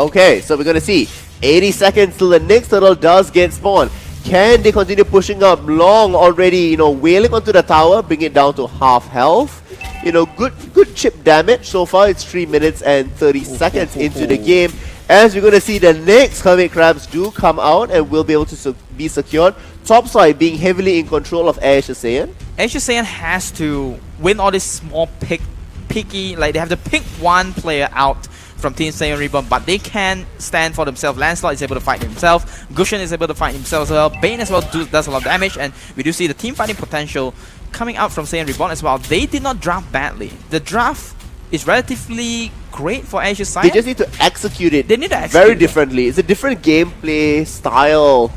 Okay, so we're going to see 80 seconds till the next turtle does get spawned. Can they continue pushing up? Long already, wailing onto the tower, bring it down to half health. Good chip damage so far. It's 3 minutes and 30 seconds into the game. As we're going to see, the next Hermit Crabs do come out and will be able to be secured. Topside being heavily in control of Airasia Saiyan. Airasia Saiyan has to win all this small picky, like they have to pick one player out from Team Saiyan Reborn, but they can stand for themselves. Lancelot is able to fight himself. Gushen is able to fight himself as well. Bane as well does a lot of damage, and we do see the team fighting potential coming out from Saiyan Reborn as well. They did not draft badly. The draft is relatively great for Airasia Saiyan. They just need to execute it. They need to execute very differently. It's a different gameplay style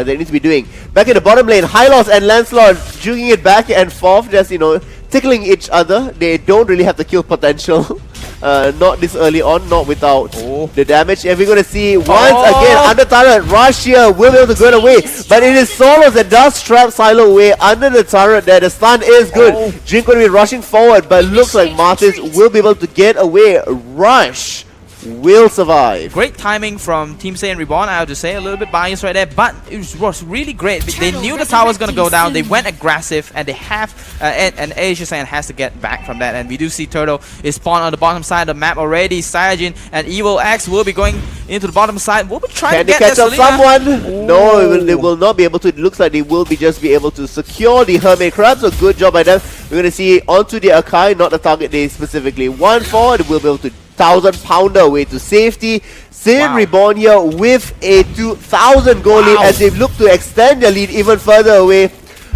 they need to be doing. Back in the bottom lane, Hylos and Lancelot juking it back and forth, just tickling each other. They don't really have the kill potential. Not this early on, not without the damage. And we're going to see once again under turret, Rush here will be able to get away. But it is Solos that does trap Silo away under the turret there. The stun is good. Jin going to be rushing forward, but looks like Martis will be able to get away. Rush will survive. Great timing from Team Saiyan Reborn, I have to say. A little bit biased right there, but it was really great. They knew the tower was going to go down. They went aggressive, and they have and Airasia Saiyan has to get back from that. And we do see Turtle is spawned on the bottom side of the map already. Saiyajin and EVOS will be going into the bottom side. We'll be trying to get catch up someone? Ooh. No, they will not be able to. It looks like they will just be able to secure the Hermit Crabs. So good job by them. We're going to see onto the Akai, not the target they specifically. 1-4, they will be able to 1,000-pounder away to safety. Saiyan Reborn here with a 2,000 goal lead as they look to extend their lead even further away.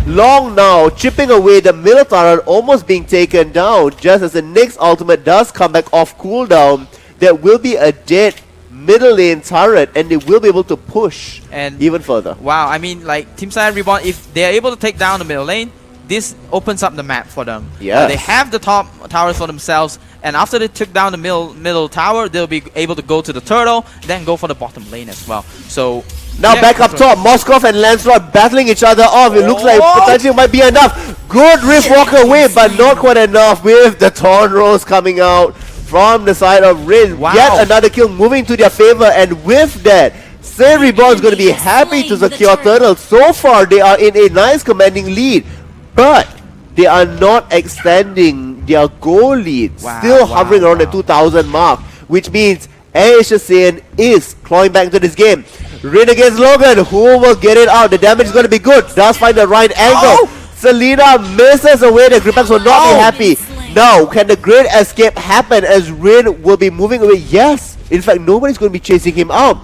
Long now chipping away the middle turret, almost being taken down. Just as the next ultimate does come back off cooldown, there will be a dead middle lane turret, and they will be able to push even further. Wow, I mean, like Team Saiyan Reborn, if they are able to take down the middle lane, this opens up the map for them. Yes. They have the top towers for themselves, and after they took down the middle tower, they'll be able to go to the turtle, then go for the bottom lane as well. So now back up top, Moskov and Lancelot battling each other off. It looks like potentially might be enough. Good Rift Walker away, but not quite enough with the Thornrose coming out from the side of Rin. Yet another kill moving to their favor, and with that, Saiyan Reborn is going to be happy to secure Turtle. So far, they are in a nice commanding lead, but they are not extending their goal lead. Still hovering around the 2,000 mark, which means Airasia Saiyan is clawing back into this game. Rin against Logan. Who will get it out? The damage is going to be good. Does find the right angle. Selena misses away. The Gripex will not be happy. Now, can the great escape happen as Rin will be moving away? Yes. In fact, nobody's going to be chasing him out.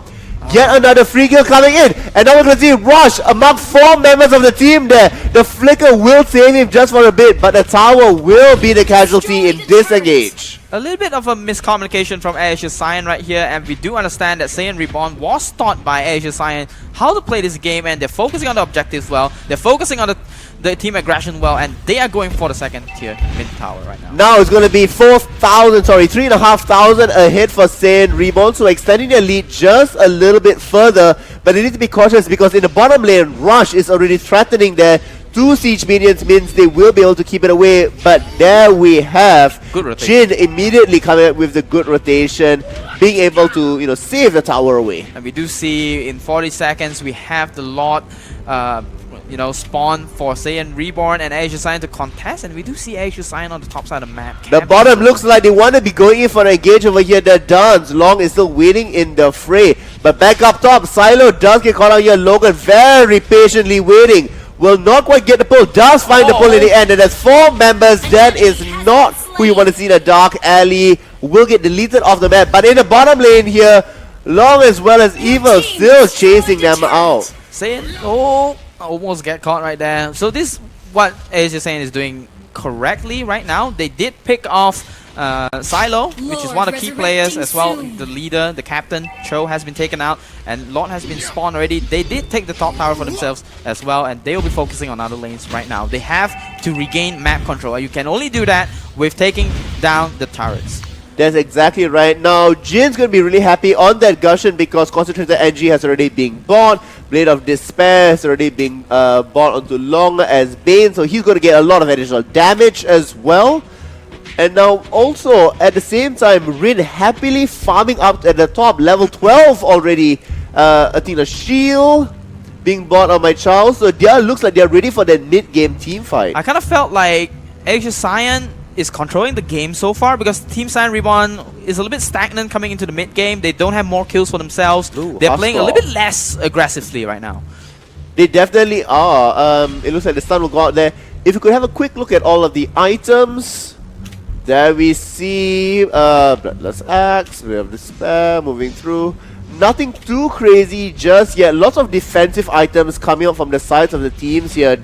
Yet another free kill coming in. And now we're going to see Rush among 4 members of the team there. The flicker will save him just for a bit, but the tower will be the casualty in this engage. A little bit of a miscommunication from Airasia Saiyan right here, and we do understand that Saiyan Reborn was taught by Airasia Saiyan how to play this game, and they're focusing on the objectives well, they're focusing on the team aggression well, and they are going for the second tier mid tower right now. Now it's going to be 3,500 ahead for Saiyan Reborn, so extending their lead just a little bit further, but they need to be cautious because in the bottom lane, Rush is already threatening there. 2 siege minions means they will be able to keep it away, but there we have Jin immediately coming up with the good rotation, being able to save the tower away. And we do see in 40 seconds we have the Lord spawn for Saiyan Reborn and Airasia Saiyan to contest, and we do see Airasia Saiyan on the top side of the map. The bottom looks like they want to be going in for an engage over here. The Dance Long is still waiting in the fray, but back up top, Silo does get caught out here. Logan very patiently waiting. Will not quite get the pull. Does find the pull in the end, and there's 4 members. That is not who you want to see in a dark alley. Will get deleted off the map, but in the bottom lane here, Long as well as EVOS still chasing them out. Saiyan, almost get caught right there. So this is what Airasia Saiyan is doing correctly right now. They did pick off Silo, which is one of the key players as well. The leader, the captain, Cho has been taken out, and Lord has been spawned already. They did take the top tower for themselves as well, and they will be focusing on other lanes right now. They have to regain map control. You can only do that with taking down the turrets. That's exactly right. Now, Jin's going to be really happy on that Gushen because Concentrator NG has already been bought. Blade of Despair has already been bought onto Long as Bane, so he's going to get a lot of additional damage as well. And now also, at the same time, Rin happily farming up at the top, level 12 already. Athena Shield being bought on my Charles, so they looks like they're ready for the mid-game team fight. I kind of felt like Airasia Saiyan is controlling the game so far because Team Saiyan Reborn is a little bit stagnant coming into the mid game. They don't have more kills for themselves. They're playing a little bit less aggressively right now. They definitely are. It looks like the stun will go out there. If you could have a quick look at all of the items. There we see Bloodlust Axe, we have Despair moving through. Nothing too crazy just yet. Lots of defensive items coming up from the sides of the teams here.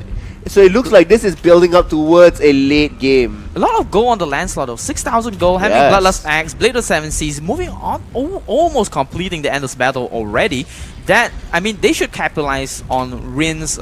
So it looks like this is building up towards a late game. A lot of gold on the Lancelot though. 6,000 gold, having Bloodlust Axe, Blade of 7 Seas, moving on, almost completing the endless battle already. That, I mean, they should capitalize on Rin's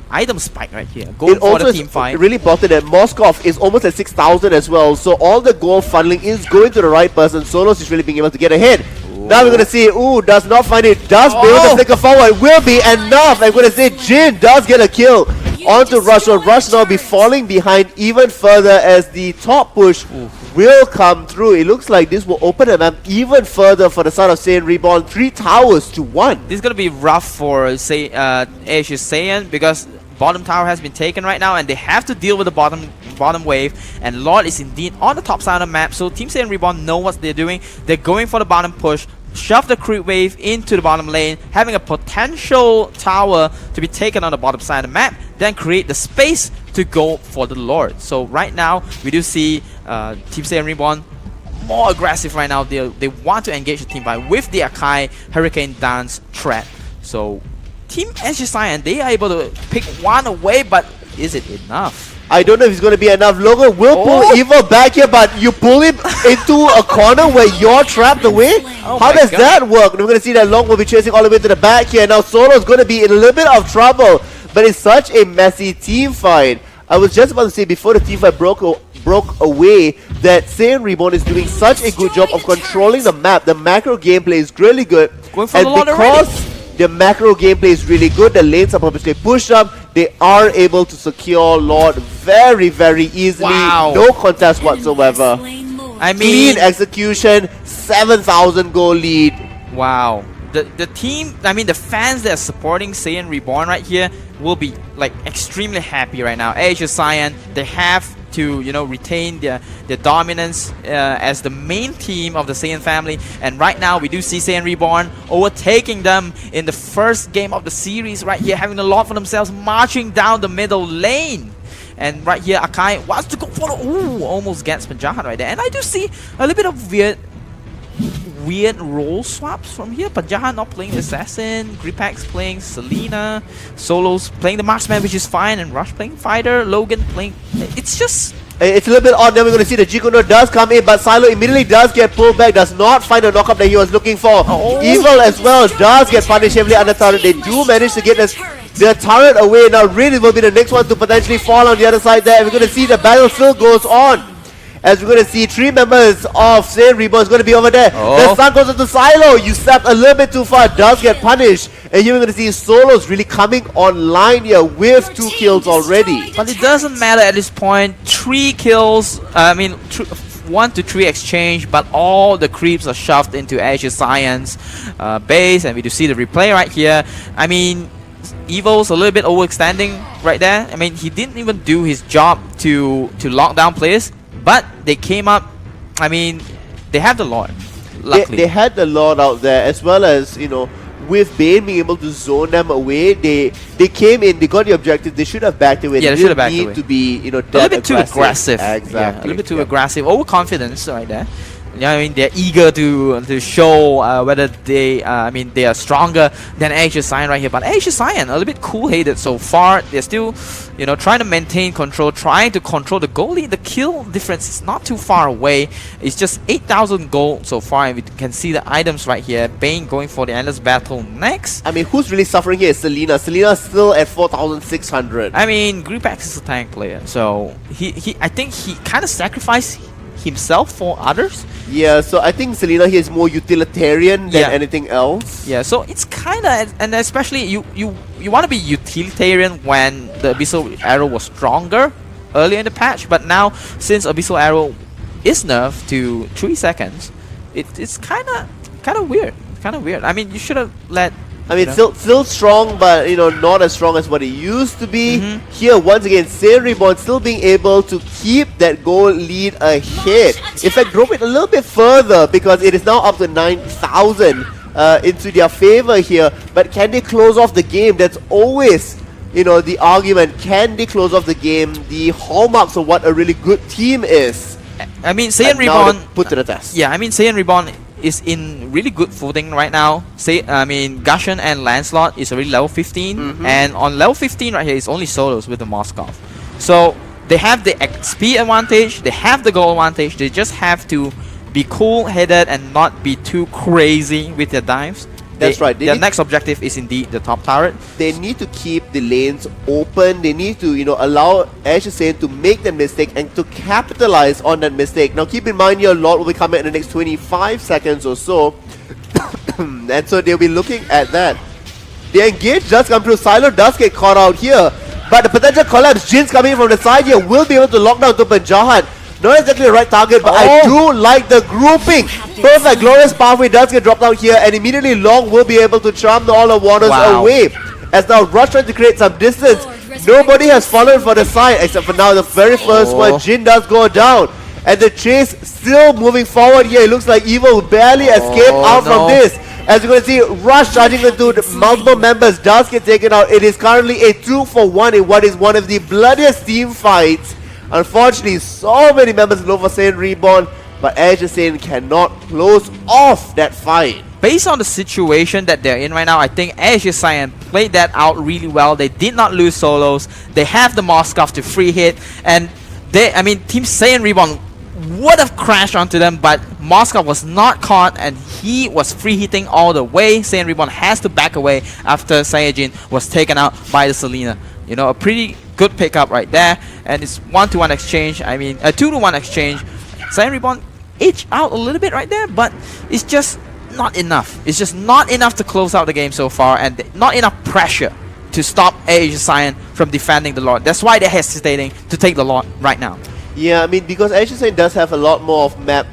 item spike right here. Going for the team fight. Really important that Moskov is almost at 6,000 as well. So all the gold funneling is going to the right person. Solos is really being able to get ahead. Now we're going to see, does not find it. Does be able to flicker forward. Will be enough. I'm going to say Jin does get a kill onto Rush. So Rush now be falling behind even further as the top push will come through. It looks like this will open the map even further for the side of Saiyan Reborn. 3 towers to 1. This is going to be rough for Airasia Saiyan because bottom tower has been taken right now and they have to deal with the bottom wave, and Lord is indeed on the top side of the map. So Team Saiyan Reborn know what they're doing. They're going for the bottom push, shove the creep wave into the bottom lane, having a potential tower to be taken on the bottom side of the map, then create the space to go for the Lord. So right now we do see Team Saiyan Reborn more aggressive right now. They want to engage the team fight with the Akai Hurricane Dance threat. So Team Airasia Saiyan, they are able to pick one away, but is it enough? I don't know if it's going to be enough. Logan will pull Evil back here, but you pull him into a corner where you're trapped away? How does that work? And we're going to see that Long will be chasing all the way to the back here. Now Solo's going to be in a little bit of trouble, but it's such a messy team fight. I was just about to say before the team fight broke away that Saiyan Reborn is doing such a good job of controlling the map. The macro gameplay is really good. Going for and the Lord because the macro gameplay is really good, the lanes are purposely pushed up, they are able to secure Lord very, very easily. Wow. No contest whatsoever. I mean, clean execution, 7,000 goal lead. Wow. The team, I mean the fans that are supporting Saiyan Reborn right here will be like extremely happy right now. Airasia Saiyan, they have to retain their dominance as the main team of the Saiyan family. And right now we do see Saiyan Reborn overtaking them in the first game of the series right here, having a lot for themselves, marching down the middle lane. And right here Akai wants to go for the, ooh, almost gets Panjahan right there. And I do see a little bit of weird role swaps from here. Panjahan not playing the Assassin, Gripax playing Selena, Solos playing the Marksman, which is fine, and Rush playing Fighter, Logan playing... It's just... It's a little bit odd. Then we're going to see the Jikuno does come in, but Silo immediately does get pulled back, does not find the knockup that he was looking for. Evil as well does get punished heavily under turret. They do manage to get their turret away. Now Rin will be the next one to potentially fall on the other side there. We're going to see the battle still goes on, as we're going to see 3 members of Saiyan Reborn is going to be over there. The sun goes into Silo. You stepped a little bit too far, does get punished. And here we're going to see Solos really coming online here with 2 kills already. But it doesn't matter at this point. 3 kills, 1 to 3 exchange, but all the creeps are shoved into Airasia Saiyan's base. And we do see the replay right here. I mean, EVOS a little bit overextending right there. I mean, he didn't even do his job to lock down players. But they came up, I mean, they have the Lord, luckily. They had the Lord out there, as well as, with Bane being able to zone them away, they came in, they got the objective, they should have backed away. Yeah, they should have backed away. away. To be, a little bit too aggressive. Exactly. Yeah, a little bit too aggressive, overconfidence right there. Yeah, I mean, they're eager to show whether they are stronger than Airasia Saiyan right here. But Airasia Saiyan a little bit cool-headed so far. They're still, trying to maintain control, trying to control the goal lead. The kill difference is not too far away. It's just 8,000 gold so far, and we can see the items right here. Bane going for the endless battle next. I mean, who's really suffering here is Selena. Selena's still at 4,600. I mean, Gripax is a tank player, so I think he kind of sacrificed himself for others. Yeah, so I think Selena here is more utilitarian than anything else. Yeah, so it's kind of, and especially you want to be utilitarian when the Abyssal Arrow was stronger earlier in the patch, but now since Abyssal Arrow is nerfed to 3 seconds, it's kind of weird. Kind of weird. I mean, you should have let. I mean, still strong, but not as strong as what it used to be. Here, once again, Saiyan Reborn still being able to keep that goal lead ahead. In fact, drop it a little bit further because it is now up to 9,000 into their favor here. But can they close off the game? That's always, the argument. Can they close off the game? The hallmarks of what a really good team is. I mean, Saiyan Reborn put to the test. Yeah, I mean, Saiyan Reborn is in really good footing right now. Gushon and Lancelot is already level 15, and on level 15 right here is only Solos with the Moskov. So they have the XP advantage, they have the goal advantage. They just have to be cool-headed and not be too crazy with their dives. That's right. Their next objective is indeed the top turret. They need to keep the lanes open. They need to, allow Airasia Saiyan to make that mistake and to capitalize on that mistake. Now, keep in mind, your Lord will be coming in the next 25 seconds or so. And so they'll be looking at that. The engage does come through. Silo does get caught out here. But the potential collapse, Jin's coming from the side here, will be able to lock down Tupanjahan. Not exactly the right target, but I do like the grouping. Perfect. Glorious Pathway does get dropped out here, and immediately Long will be able to charm all the waters away. As now Rush trying to create some distance. Nobody has fallen for the side, except for now the very first one. Jin does go down. And the chase still moving forward here. It looks like Evil will barely escape out from this. As you're going to see, Rush charging into the multiple members does get taken out. It is currently a 2-for-1 in what is one of the bloodiest team fights. Unfortunately, so many members go for Saiyan Reborn, but Airasia Saiyan cannot close off that fight. Based on the situation that they're in right now, I think Airasia Saiyan played that out really well. They did not lose Solos. They have the Moskov to free hit, and Team Saiyan Reborn would have crashed onto them, but Moskov was not caught, and he was free hitting all the way. Saiyan Reborn has to back away after Saiyajin was taken out by the Selena. A pretty good pickup right there, and it's 1-to-1 exchange. I mean, a 2-to-1 exchange. Saiyan Reborn edged out a little bit right there, but it's just not enough. It's just not enough to close out the game so far, and not enough pressure to stop Airasia Saiyan from defending the Lord. That's why they're hesitating to take the Lord right now. Yeah, I mean, because Airasia Saiyan does have a lot more of map,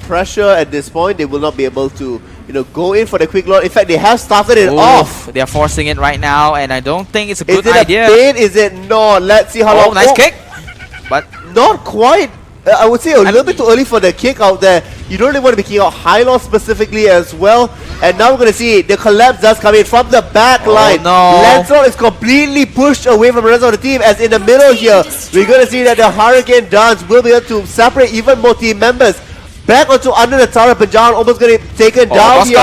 pressure at this point. They will not be able to, go in for the quick Lord. In fact, they have started it off. They are forcing it right now, and I don't think it's a good idea. Is it a bait? Is it no? Let's see how long. Nice kick. But not quite. I would say a little bit too early for the kick out there. You don't really want to be kicking out Hylor specifically as well. And now we're going to see the collapse does come in from the back line. No. Lancel is completely pushed away from the rest of the team, as in the middle here, we're going to see that the Hurricane Dance will be able to separate even more team members. Back onto under the tower, Panjan almost going to be taken down here.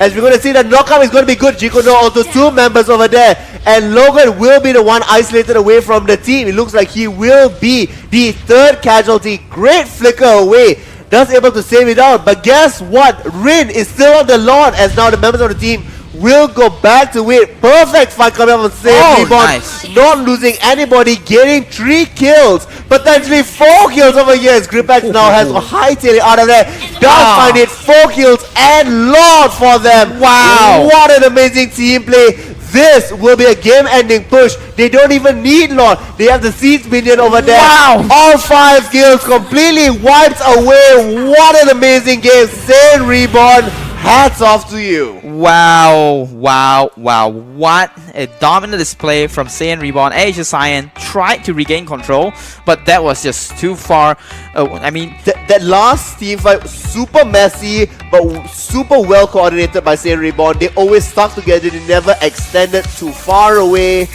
As we're going to see that knockout is going to be good. Jikono onto two members over there. And Logan will be the one isolated away from the team. It looks like he will be the third casualty. Great flicker away. Does able to save it out. But guess what? Rin is still on the lawn, as now the members of the team will go back to it. Perfect fight coming up on Saiyan Reborn. Nice. Not losing anybody, getting 3 kills. Potentially 4 kills over here, as Gripax now has a hightailing out of there. Does find it 4 kills and Lord for them. Wow. What an amazing team play. This will be a game-ending push. They don't even need Lord. They have the Siege Minion over there. Wow. All 5 kills completely wiped away. What an amazing game. Saiyan Reborn, hats off to you. Wow, wow, wow. What a dominant display from Saiyan Reborn. Airasia Saiyan tried to regain control, but that was just too far. I mean, that last team fight, super messy, but super well coordinated by Saiyan Reborn. They always stuck together. They never extended too far away.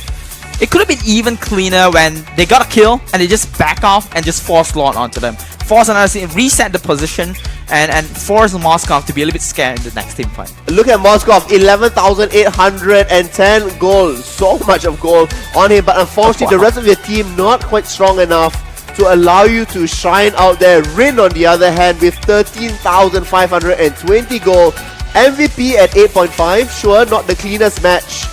it could have been even cleaner when they got a kill and they just back off and just force Lord onto them. Force another team, reset the position, and force Moskov to be a little bit scared in the next team fight. Look at Moskov, 11,810 gold. So much of gold on him, but unfortunately the rest of your team not quite strong enough to allow you to shine out there. Rin, on the other hand, with 13,520 gold. MVP at 8.5, sure, not the cleanest match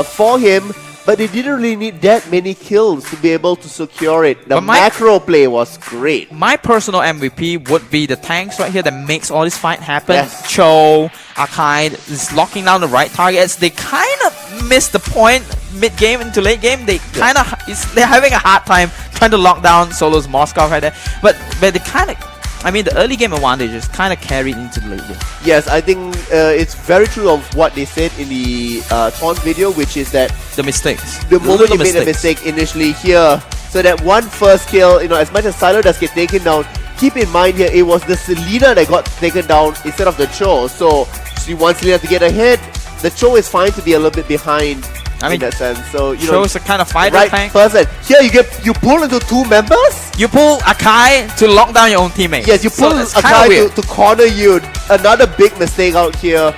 for him, but they didn't really need that many kills to be able to secure it. The macro play was great. My personal MVP would be the tanks right here that makes all this fight happen. Yes. Cho, Akai is locking down the right targets. They kind of missed the point mid-game into late game. They kind of they're having a hard time trying to lock down Solo's Moskov right there. But they kind of, I mean, the early game advantages kind of carried into the late game. Yes, I think it's very true of what they said in the Taunt video, which is that the mistakes. The moment you made a mistake initially here, so that one first kill, you know, as much as Silo does get taken down, keep in mind here, it was the Selena that got taken down instead of the Cho. So you want Selena to get ahead, the Cho is fine to be a little bit behind. I mean, in that sense, so you know, Cho's a kind of fighter right tank. person. Here you pull into two members. You pull Akai to lock down your own teammate. Yes, you pull Akai to corner you. Another big mistake out here.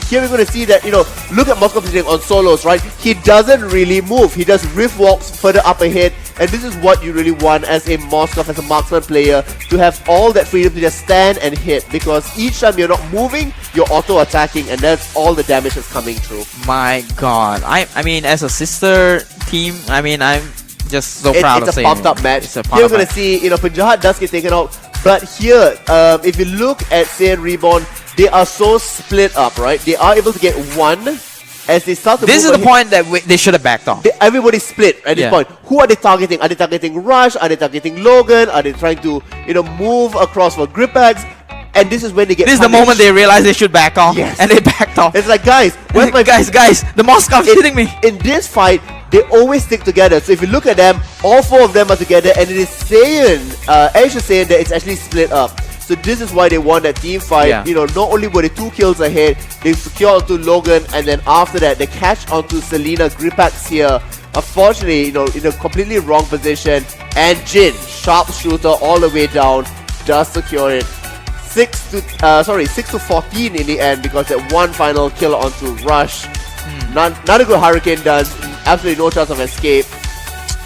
Here we're going to see that, you know, look at Moskov sitting on solos, right? He doesn't really move. He just riff walks further up ahead. And this is what you really want as a Moskov, as a marksman player, to have all that freedom to just stand and hit. Because each time you're not moving, you're auto-attacking, and that's all the damage that's coming through. My god. I mean, as a sister team, I mean, I'm just so proud of saying it's a pumped-up match. Here we're going to see, you know, Punjahat does get taken out. But here, if you look at Saiyan Reborn, they are so split up, right? They are able to get one as they start to This is the point that they should have backed off. Everybody's split at this point. Who are they targeting? Are they targeting Rush? Are they targeting Logan? Are they trying to, you know, move across for Gripax? And this is when they get This is the moment they realize they should back off. Yes. And they backed off. It's like, guys, where's my... guys, the Moscov's hitting me. In this fight, they always stick together. So if you look at them, all four of them are together, and it is Saiyan, Airasia Saiyan, that it's actually split up. So this is why they won that team fight. Yeah. You know, not only were they 2 kills ahead, they secured onto Logan, and then after that, they catch onto Selena. Gripax here, unfortunately, you know, in a completely wrong position, and Jin, sharpshooter all the way down, does secure it. 6 to 14 in the end, because that one final kill onto Rush. Not a good Hurricane done. Absolutely no chance of escape.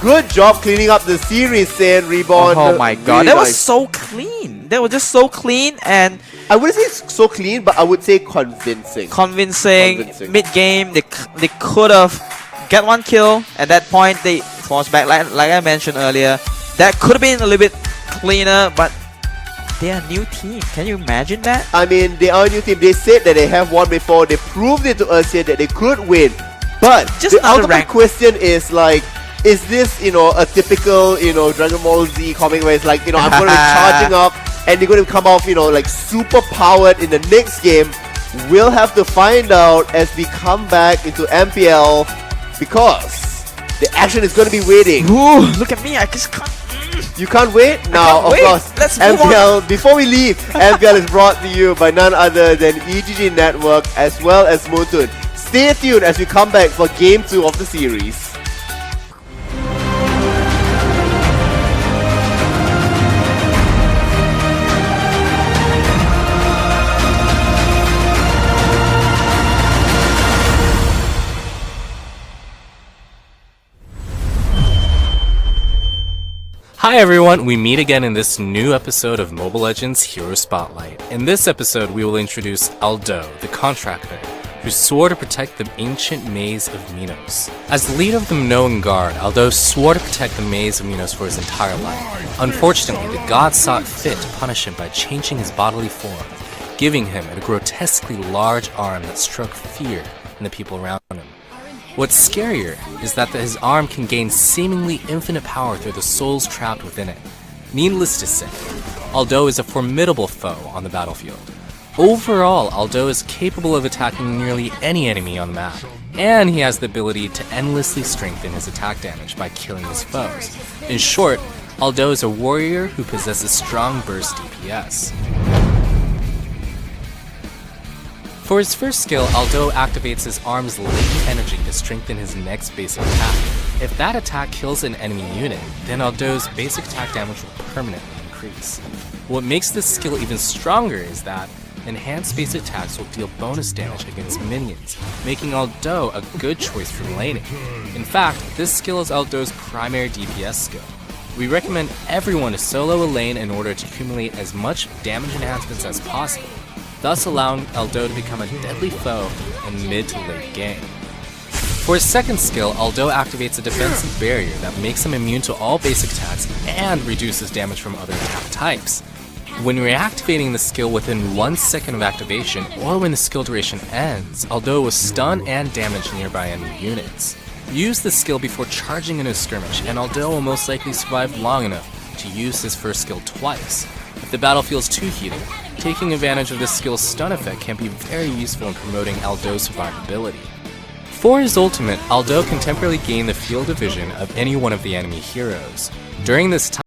Good job cleaning up the series, Saiyan Reborn. Oh my god, really that nice. was so clean. That was just so clean, and I wouldn't say so clean, but I would say convincing. Convincing. Mid-game, they could have get one kill. At that point, they forced back, like I mentioned earlier. That could have been a little bit cleaner, but they are a new team. Can you imagine that? I mean, they are a new team. They said that they have won before. They proved it to us here that they could win. But just the ultimate question is like, is this, you know, a typical, you know, Dragon Ball Z comic where it's like, you know, I'm going to be charging up and they're going to come off, you know, like super powered in the next game? We'll have to find out as we come back into MPL, because the action is going to be waiting. Ooh, look at me. I just can't. You can't wait? Now, of wait. course, Let's move on. MPL, before we leave, MPL is brought to you by none other than EGG Network as well as Moontoon. Stay tuned as we come back for Game 2 of the series. Hi everyone, we meet again in this new episode of Mobile Legends Hero Spotlight. In this episode, we will introduce Aldo, the contractor, who swore to protect the ancient maze of Minos. As the leader of the Minoan Guard, Aldo swore to protect the maze of Minos for his entire life. Unfortunately, the gods saw it fit to punish him by changing his bodily form, giving him a grotesquely large arm that struck fear in the people around him. What's scarier is that his arm can gain seemingly infinite power through the souls trapped within it. Needless to say, Aldo is a formidable foe on the battlefield. Overall, Aldo is capable of attacking nearly any enemy on the map, and he has the ability to endlessly strengthen his attack damage by killing his foes. In short, Aldo is a warrior who possesses strong burst DPS. For his first skill, Aldo activates his arm's latent energy to strengthen his next basic attack. If that attack kills an enemy unit, then Aldo's basic attack damage will permanently increase. What makes this skill even stronger is that enhanced basic attacks will deal bonus damage against minions, making Aldo a good choice for laning. In fact, this skill is Aldo's primary DPS skill. We recommend everyone to solo a lane in order to accumulate as much damage enhancements as possible, thus allowing Aldo to become a deadly foe in mid to late game. For his second skill, Aldo activates a defensive barrier that makes him immune to all basic attacks and reduces damage from other attack types. When reactivating the skill within 1 second of activation, or when the skill duration ends, Aldo will stun and damage nearby enemy units. Use the skill before charging into a skirmish, and Aldo will most likely survive long enough to use his first skill twice. If the battle feels too heated, taking advantage of this skill's stun effect can be very useful in promoting Aldo's survivability. For his ultimate, Aldo can temporarily gain the field of vision of any one of the enemy heroes. During this time,